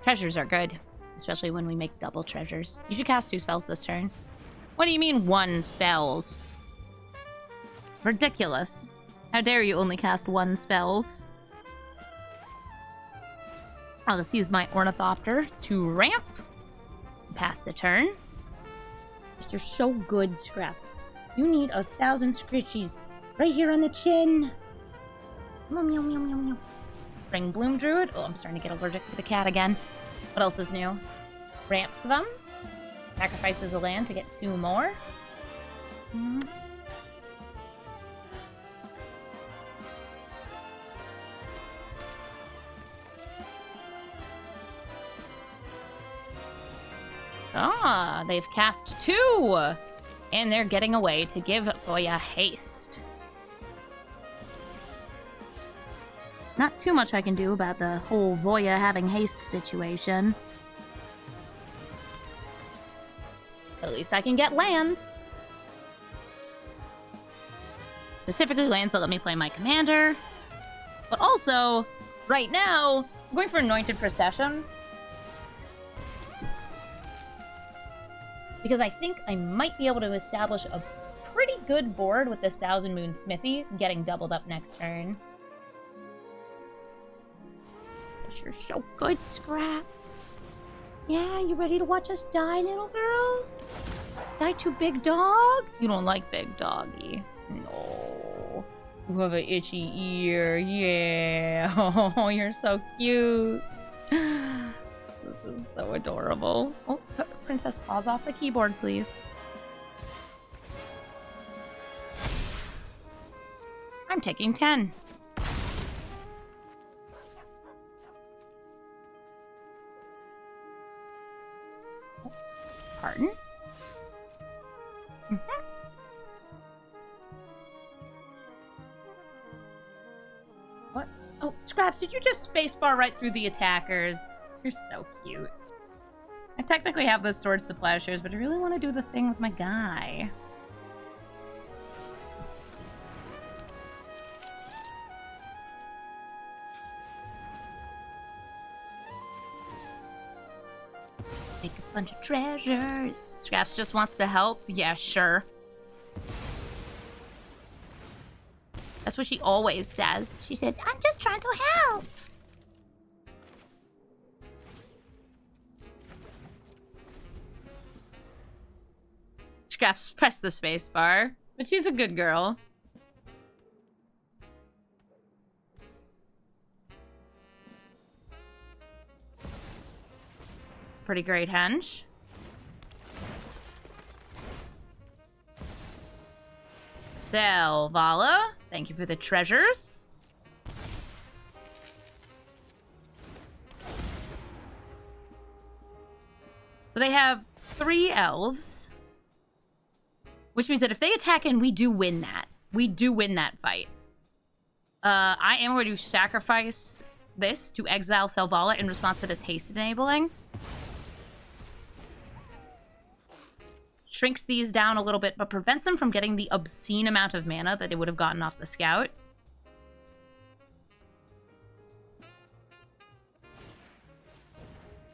Treasures are good, especially when we make double treasures. You should cast 2 spells this turn. What do you mean 1 spells? Ridiculous. How dare you only cast 1 spells? I'll just use my Ornithopter to ramp. Pass the turn. You're so good, Scraps. You need 1,000 scritchies. Right here on the chin. Meow, meow, meow, meow, meow. Bring Bloom Druid. Oh, I'm starting to get allergic to the cat again. What else is new? Ramps them. Sacrifices a land to get 2 more. Ah, they've cast 2! And they're getting away to give Voya haste. Not too much I can do about the whole Voya having haste situation. But at least I can get lands. Specifically lands that let me play my commander. But also, right now, I'm going for Anointed Procession. Because I think I might be able to establish a pretty good board with this Thousand Moon Smithy getting doubled up next turn. You're so good, Scraps. Yeah, you ready to watch us die, little girl? Die to Big Dog? You don't like Big Doggy. No. You have an itchy ear. Yeah. Oh, you're so cute. This is so adorable. Oh, Princess, pause off the keyboard, please. I'm taking 10. Pardon? Scraps, did you just spacebar right through the attackers? You're so cute. I technically have those swords to plowshares, but I really want to do the thing with my guy. Make a bunch of treasures. Scraps just wants to help? Yeah, sure. That's what she always says. She says, I'm just trying to help. Scraps, press the space bar. But she's a good girl. Pretty great hench. Selvala, thank you for the treasures. So they have 3 elves. Which means that if they attack in, we do win that. We do win that fight. I am going to sacrifice this to exile Selvala in response to this haste enabling. Shrinks these down a little bit, but prevents them from getting the obscene amount of mana that they would have gotten off the scout.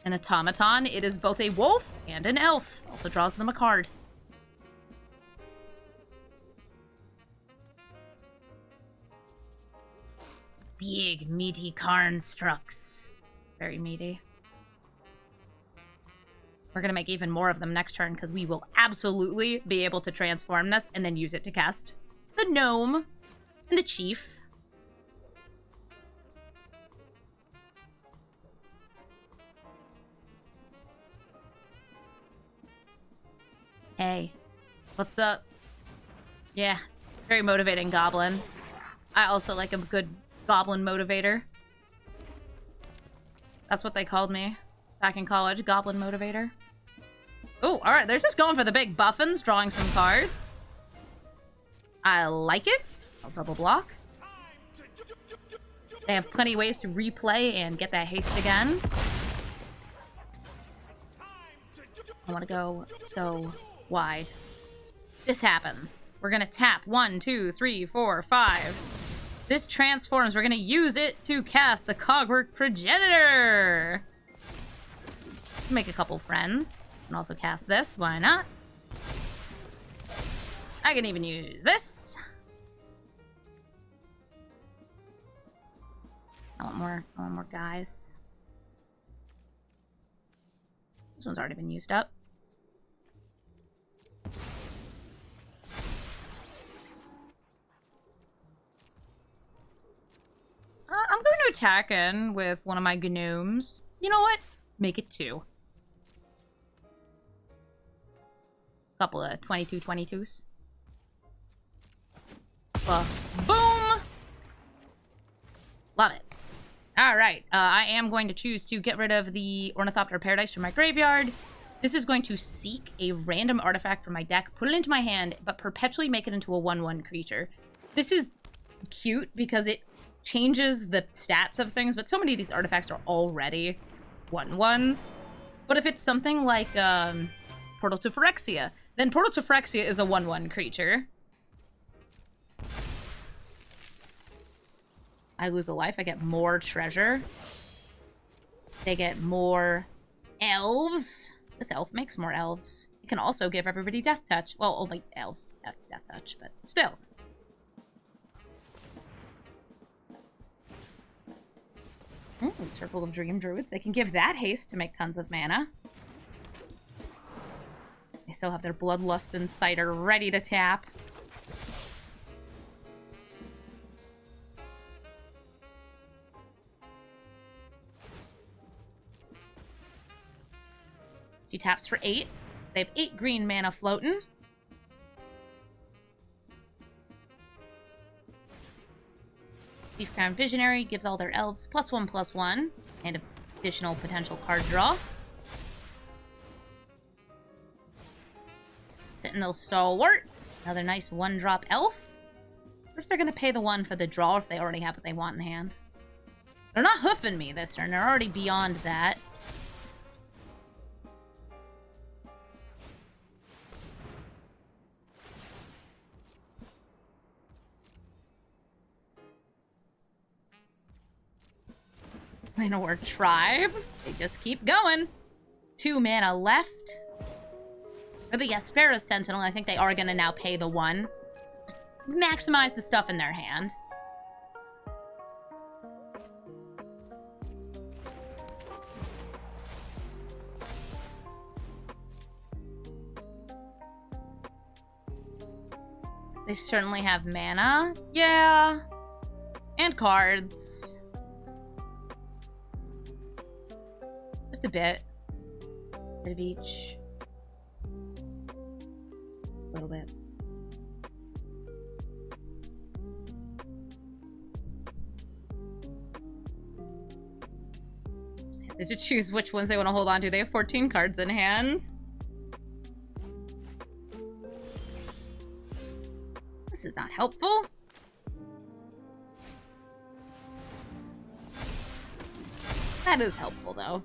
An automaton, it is both a wolf and an elf. Also draws them a card. Big, meaty constructs. Very meaty. We're going to make even more of them next turn because we will absolutely be able to transform this and then use it to cast the gnome and the chief. Hey, what's up? Yeah, very motivating goblin. I also like a good goblin motivator. That's what they called me back in college, goblin motivator. Oh, alright, they're just going for the big buffins, drawing some cards. I like it. I'll double block. They have plenty of ways to replay and get that haste again. I want to go so wide. This happens. We're going to tap 1, 2, 3, 4, 5. This transforms. We're going to use it to cast the Cogwork Progenitor. Make a couple friends. And also cast this. Why not? I can even use this. I want more guys. This one's already been used up. I'm going to attack in with one of my gnomes. You know what? Make it 2. Couple of 22/22s. Boom! Love it. Alright, I am going to choose to get rid of the Ornithopter Paradise from my graveyard. This is going to seek a random artifact from my deck, put it into my hand, but perpetually make it into a 1/1 creature. This is cute because it changes the stats of things, but so many of these artifacts are already 1/1s. But if it's something like Portal to Phyrexia, then Portal to Phyrexia is a 1/1 creature. I lose a life, I get more treasure. They get more elves. This elf makes more elves. It can also give everybody Death Touch. Well, only elves have Death Touch, but still. Ooh, Circle of Dream Druids. They can give that haste to make tons of mana. They still have their Bloodlust Inciter ready to tap. She taps for 8. They have 8 green mana floating. Thief Crown Visionary gives all their elves +1/+1 and additional potential card draw. Sentinel Stalwart, another nice 1-drop elf. What if they're going to pay the 1 for the draw if they already have what they want in hand? They're not hoofing me this turn. They're already beyond that. Llanowar Tribe. They just keep going. 2 mana left. For the Aspera Sentinel, I think they are going to now pay the 1. Just maximize the stuff in their hand. They certainly have mana. Yeah. And cards. Just a bit. Bit of each. A little bit. They have to choose which ones they want to hold on to. They have 14 cards in hand. This is not helpful. That is helpful, though.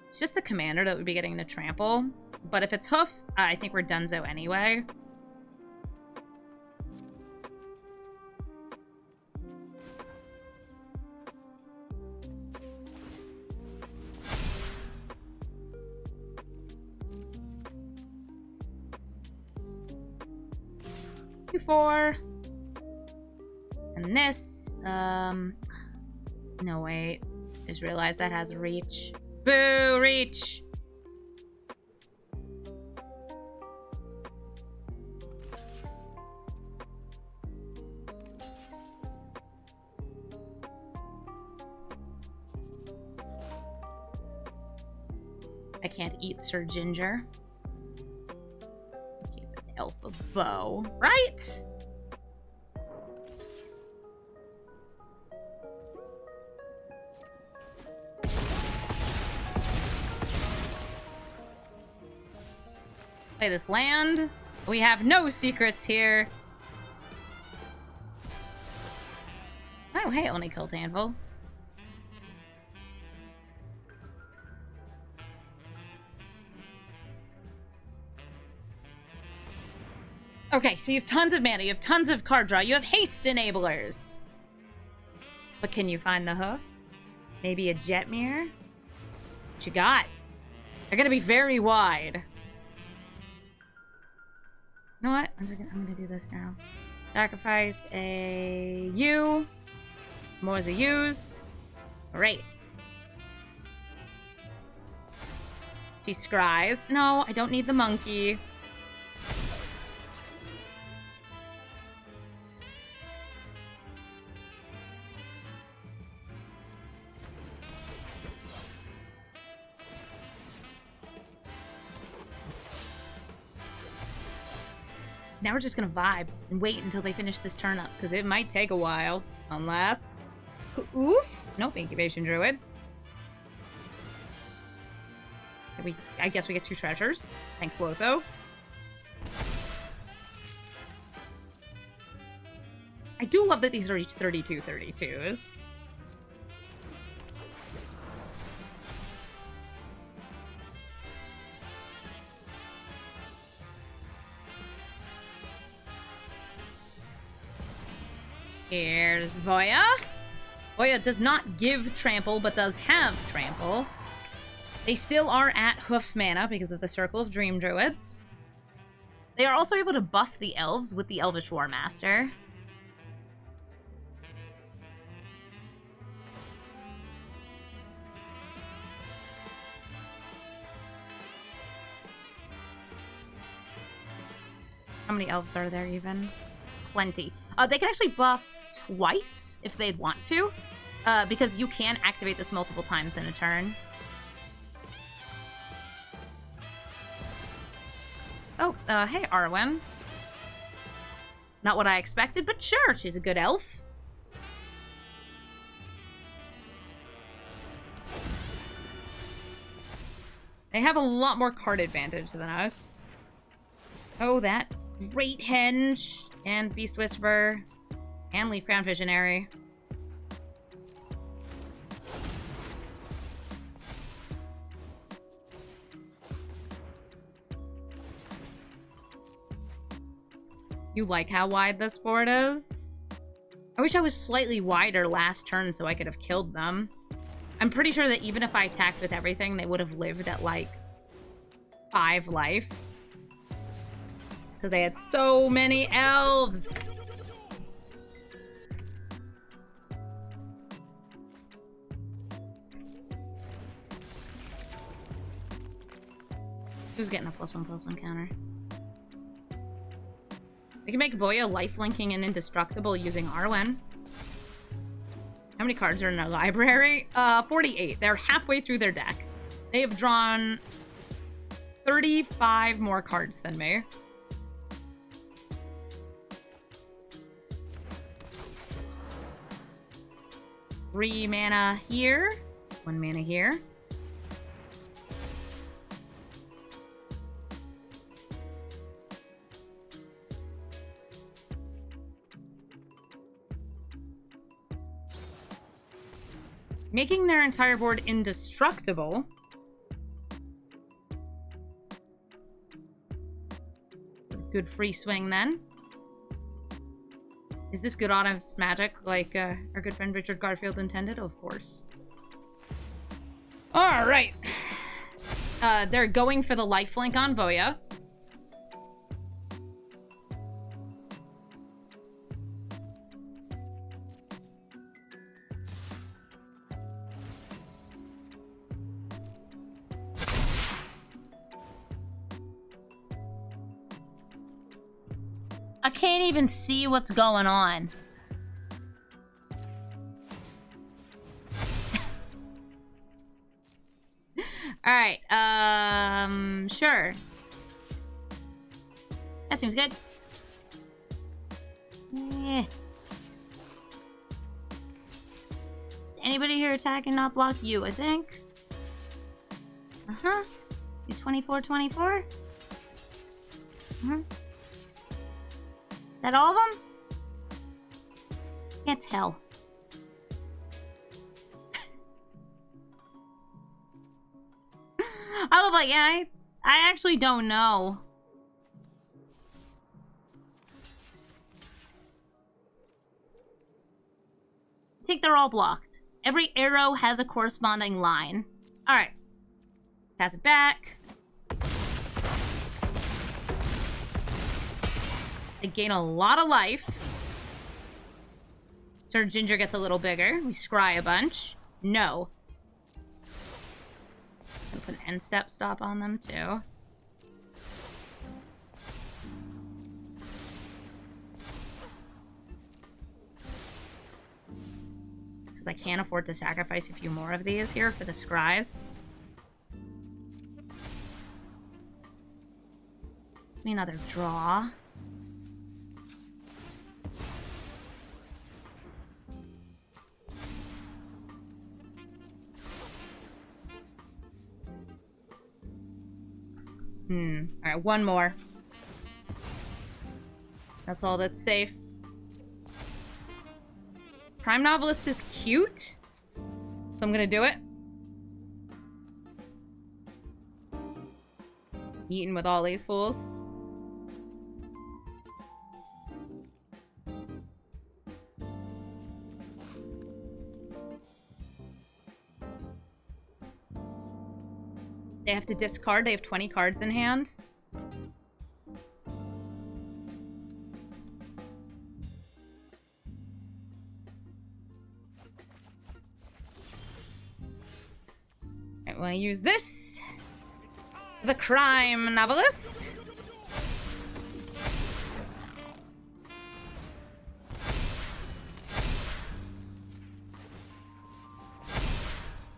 It's just the commander that would be getting the trample. But if it's hoof, I think we're donezo anyway. Four. And this, no, wait. Just realized that has a reach. Boo, reach! I can't eat Sir Ginger. Give this elf a bow, right? Play this land. We have no secrets here. Oh, hey, only killed Anvil. Okay, so you have tons of mana, you have tons of card draw, you have haste enablers. But can you find the hoof? Maybe a Jetmir? What you got? They're gonna be very wide. You know what? I'm gonna do this now. Sacrifice a U. More as a U's. Great. She scries. No, I don't need the monkey. Now we're just gonna vibe and wait until they finish this turn up, because it might take a while. Unless... Oof! Nope, Incubation Druid. I guess we get 2 treasures. Thanks, Lotho. I do love that these are each 32/32s. Here's Voya. Voya does not give trample, but does have trample. They still are at hoof mana because of the Circle of Dream Druids. They are also able to buff the elves with the Elvish War Master. How many elves are there even? Plenty. They can actually buff twice if they'd want to, because you can activate this multiple times in a turn. Oh, hey, Arwen. Not what I expected, but sure, she's a good elf. They have a lot more card advantage than us. Oh, that Great Henge and Beast Whisperer and Leaf Crown Visionary. You like how wide this board is? I wish I was slightly wider last turn so I could have killed them. I'm pretty sure that even if I attacked with everything, they would have lived at, like, 5 life. Because they had so many elves! Who's getting a +1/+1 counter? I can make Voya lifelinking and indestructible using Arwen. How many cards are in their library? 48. They're halfway through their deck. They have drawn 35 more cards than me. Three mana here. 1 mana here. Making their entire board indestructible. Good free swing then. Is this good honest magic like our good friend Richard Garfield intended? Of course. Alright. They're going for the lifelink on Voya. I can't even see what's going on. Alright, sure. That seems good. Eh. Anybody here attack and not block you, I think? Uh-huh. You 24/24? Uh-huh. That all of them? Can't tell. I love, like, yeah, I actually don't know. I think they're all blocked. Every arrow has a corresponding line. Alright. Pass it back. They gain a lot of life. Sir Ginger gets a little bigger. We scry a bunch. No. Gonna put an end step stop on them too. Because I can't afford to sacrifice a few more of these here for the scries. Give me another draw. Alright, one more. That's all that's safe. Prime Novelist is cute, so I'm gonna do it. Eaten with all these fools. They have to discard. They have 20 cards in hand. I want to use this. The Crime Novelist.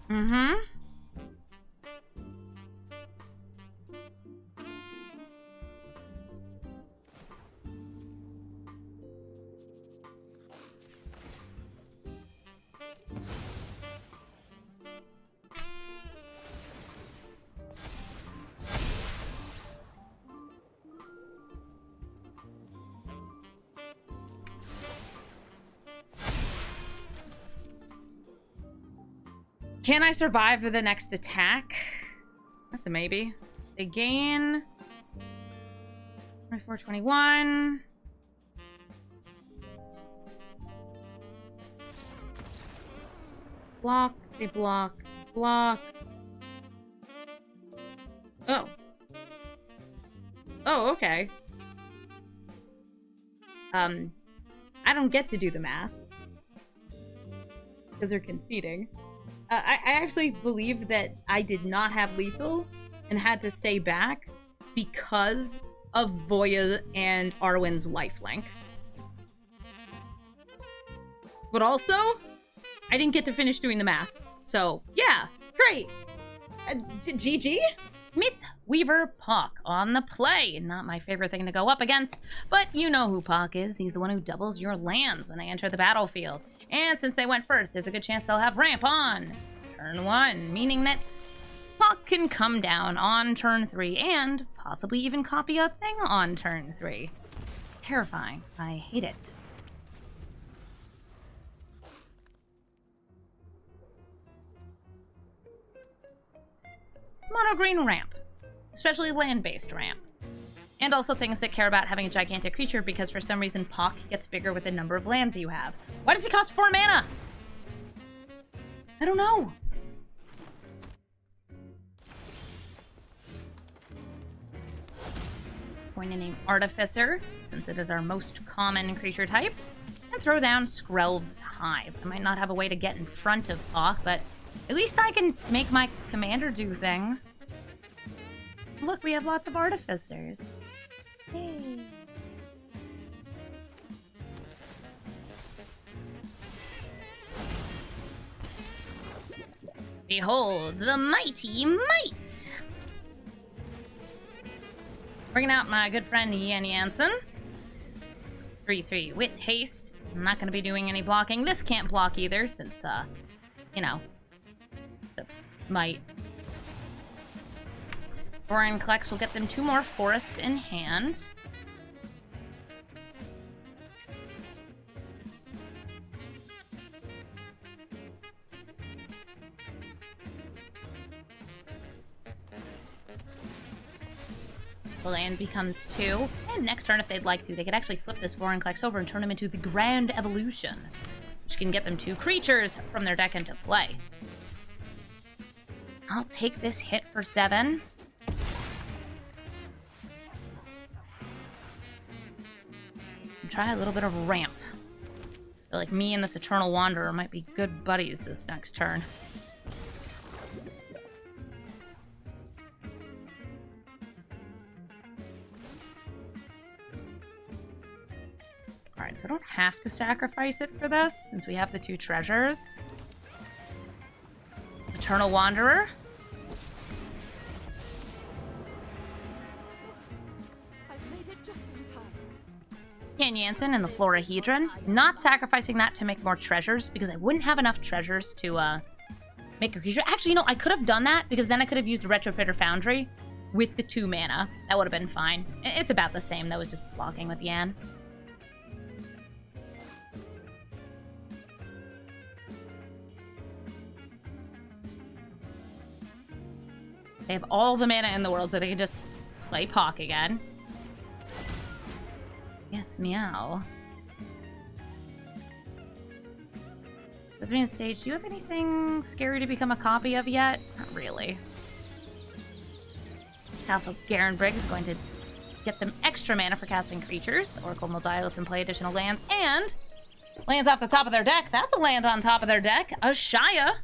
Mm-hmm. Can I survive the next attack? That's a maybe. They gain 24, 21. Block, they block, block. Oh. Oh, okay. I don't get to do the math. Because they're conceding. I actually believe that I did not have lethal and had to stay back because of Voya and Arwen's lifelink. But also, I didn't get to finish doing the math. So, yeah, great. GG? Myth Weaver Pok on the play. Not my favorite thing to go up against, but you know who Pok is. He's the one who doubles your lands when they enter the battlefield. And since they went first, there's a good chance they'll have ramp on turn 1, meaning that Pok can come down on turn 3 and possibly even copy a thing on turn 3. Terrifying. I hate it. Mono green ramp, especially land-based ramp. And also things that care about having a gigantic creature because for some reason Pok gets bigger with the number of lands you have. Why does he cost 4 mana? I don't know. Going to name Artificer, since it is our most common creature type, and throw down Skrelv's Hive. I might not have a way to get in front of Pok, but at least I can make my commander do things. Look, we have lots of artificers. Hey. Behold the mighty might! Bringing out my good friend Jansen. 3/3 with haste. I'm not going to be doing any blocking. This can't block either, since, you know, the might. Borin collects will get them 2 more forests in hand. The land becomes 2. And next turn, if they'd like to, they could actually flip this Borin collects over and turn them into the Grand Evolution, which can get them 2 creatures from their deck into play. I'll take this hit for 7. And try a little bit of ramp. I feel like me and this Eternal Wanderer might be good buddies this next turn. Alright, so I don't have to sacrifice it for this, since we have the 2 treasures. Eternal Wanderer. I've made it just in time. Jansen and the Florahedron. Not sacrificing that to make more treasures, because I wouldn't have enough treasures to make a creature. Actually, you know, I could have done that, because then I could have used a Retrofitter Foundry with the 2 mana. That would have been fine. It's about the same. That was just blocking with Yan. They have all the mana in the world, so they can just play Pok again. Yes, meow. This being stage, do you have anything scary to become a copy of yet? Not really. Castle Garenbrigg is going to get them extra mana for casting creatures. Oracle will Dialis and play additional lands. And lands off the top of their deck. That's a land on top of their deck. Ashaya.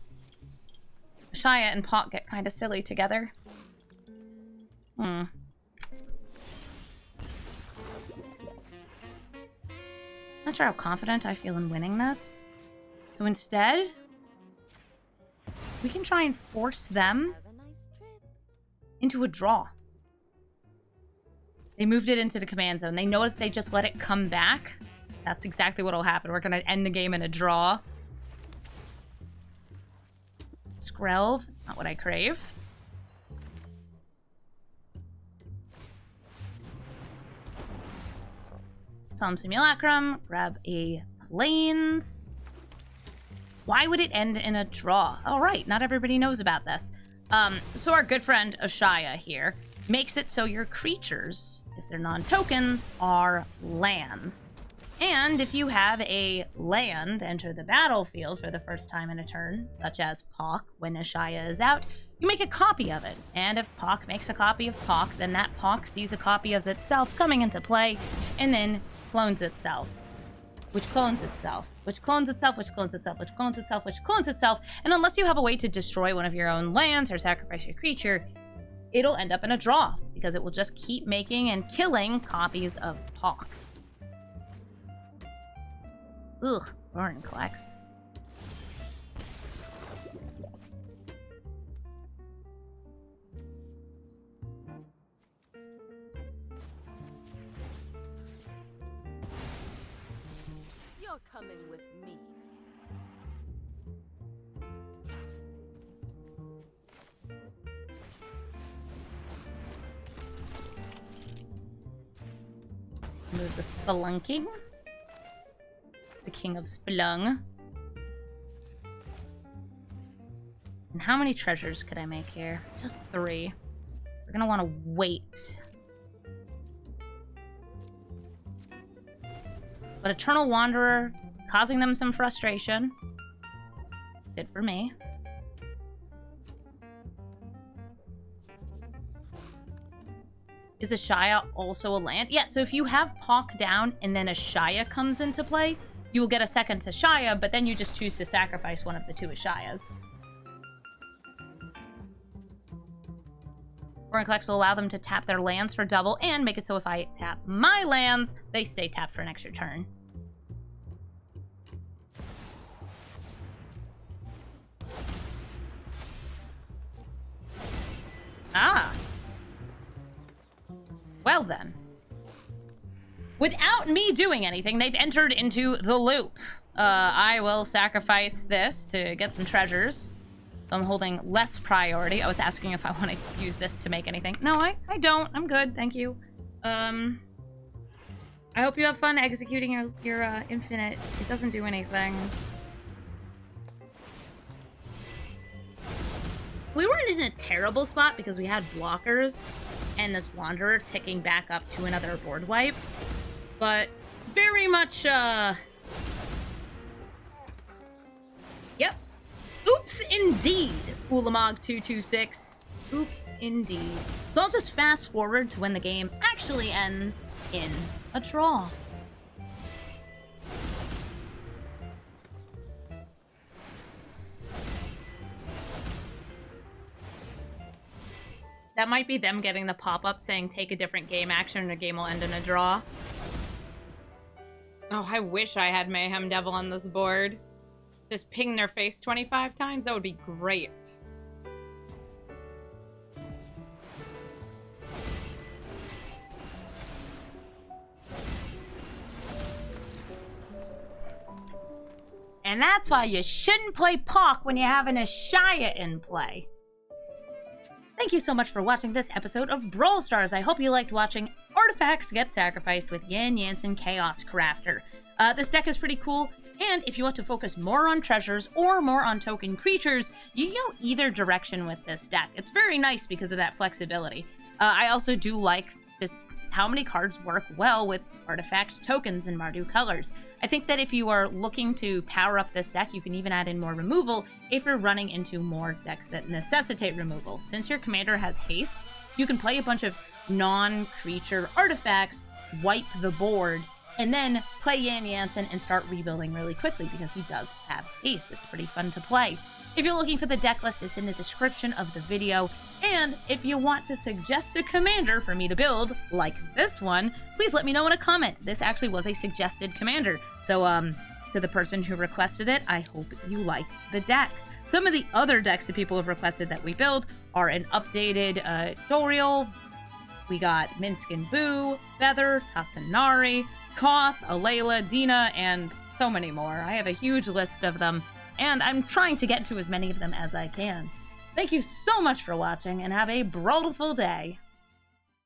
Shia and Pok get kind of silly together. Not sure how confident I feel in winning this. So instead, we can try and force them into a draw. They moved it into the command zone. They know if they just let it come back, that's exactly what will happen. We're going to end the game in a draw. Skrelv, not what I crave. Solemn Simulacrum, grab a Plains. Why would it end in a draw? All right, not everybody knows about this. So our good friend Ashaya here makes it so your creatures, if they're non-tokens, are lands. And if you have a land enter the battlefield for the first time in a turn, such as Pok when Ashaya is out, you make a copy of it. And if Pok makes a copy of Pok, then that Pok sees a copy of itself coming into play and then clones itself. Which clones itself, which clones itself, which clones itself, which clones itself, which clones itself. And unless you have a way to destroy one of your own lands or sacrifice your creature, it'll end up in a draw because it will just keep making and killing copies of Pok. Ugh, Vorinclex. You're coming with me. Move the Spelunking. The King of Spelung. And how many treasures could I make here? Just 3. We're gonna want to wait. But Eternal Wanderer, causing them some frustration. Good for me. Is Ashaya also a land? Yeah, so if you have Pok down and then Ashaya comes into play, you will get a second Ashaya, but then you just choose to sacrifice one of the 2 Ashayas. Vorinclex will allow them to tap their lands for double and make it so if I tap my lands, they stay tapped for an extra turn. Ah. Well then. Without me doing anything, they've entered into the loop. I will sacrifice this to get some treasures. So I'm holding less priority. I was asking if I want to use this to make anything. No, I don't. I'm good. Thank you. I hope you have fun executing your infinite. It doesn't do anything. We weren't in a terrible spot because we had blockers and this Wanderer ticking back up to another board wipe. But very much, Yep. Oops, indeed, Ulamog226. Oops, indeed. So I'll just fast forward to when the game actually ends in a draw. That might be them getting the pop-up saying take a different game action and the game will end in a draw. Oh, I wish I had Mayhem Devil on this board. Just ping their face 25 times? That would be great. And that's why you shouldn't play Pok when you have an Ashaya in play. Thank you so much for watching this episode of Brawl Stars. I hope you liked watching artifacts get sacrificed with Jansen Chaos Crafter. This deck is pretty cool, and if you want to focus more on treasures or more on token creatures, you can go either direction with this deck. It's very nice because of that flexibility. I also do like just how many cards work well with artifact tokens in Mardu colors. I think that if you are looking to power up this deck, you can even add in more removal if you're running into more decks that necessitate removal. Since your commander has haste, you can play a bunch of non-creature artifacts, wipe the board, and then play Jansen and start rebuilding really quickly because he does have haste. It's pretty fun to play. If you're looking for the deck list, it's in the description of the video. And if you want to suggest a commander for me to build, like this one, please let me know in a comment. This actually was a suggested commander. So, to the person who requested it, I hope you like the deck. Some of the other decks that people have requested that we build are an updated Dorial. We got Minsk and Boo, Feather, Tatsunari, Koth, Alayla, Dina, and so many more. I have a huge list of them, and I'm trying to get to as many of them as I can. Thank you so much for watching, and have a brawlful day.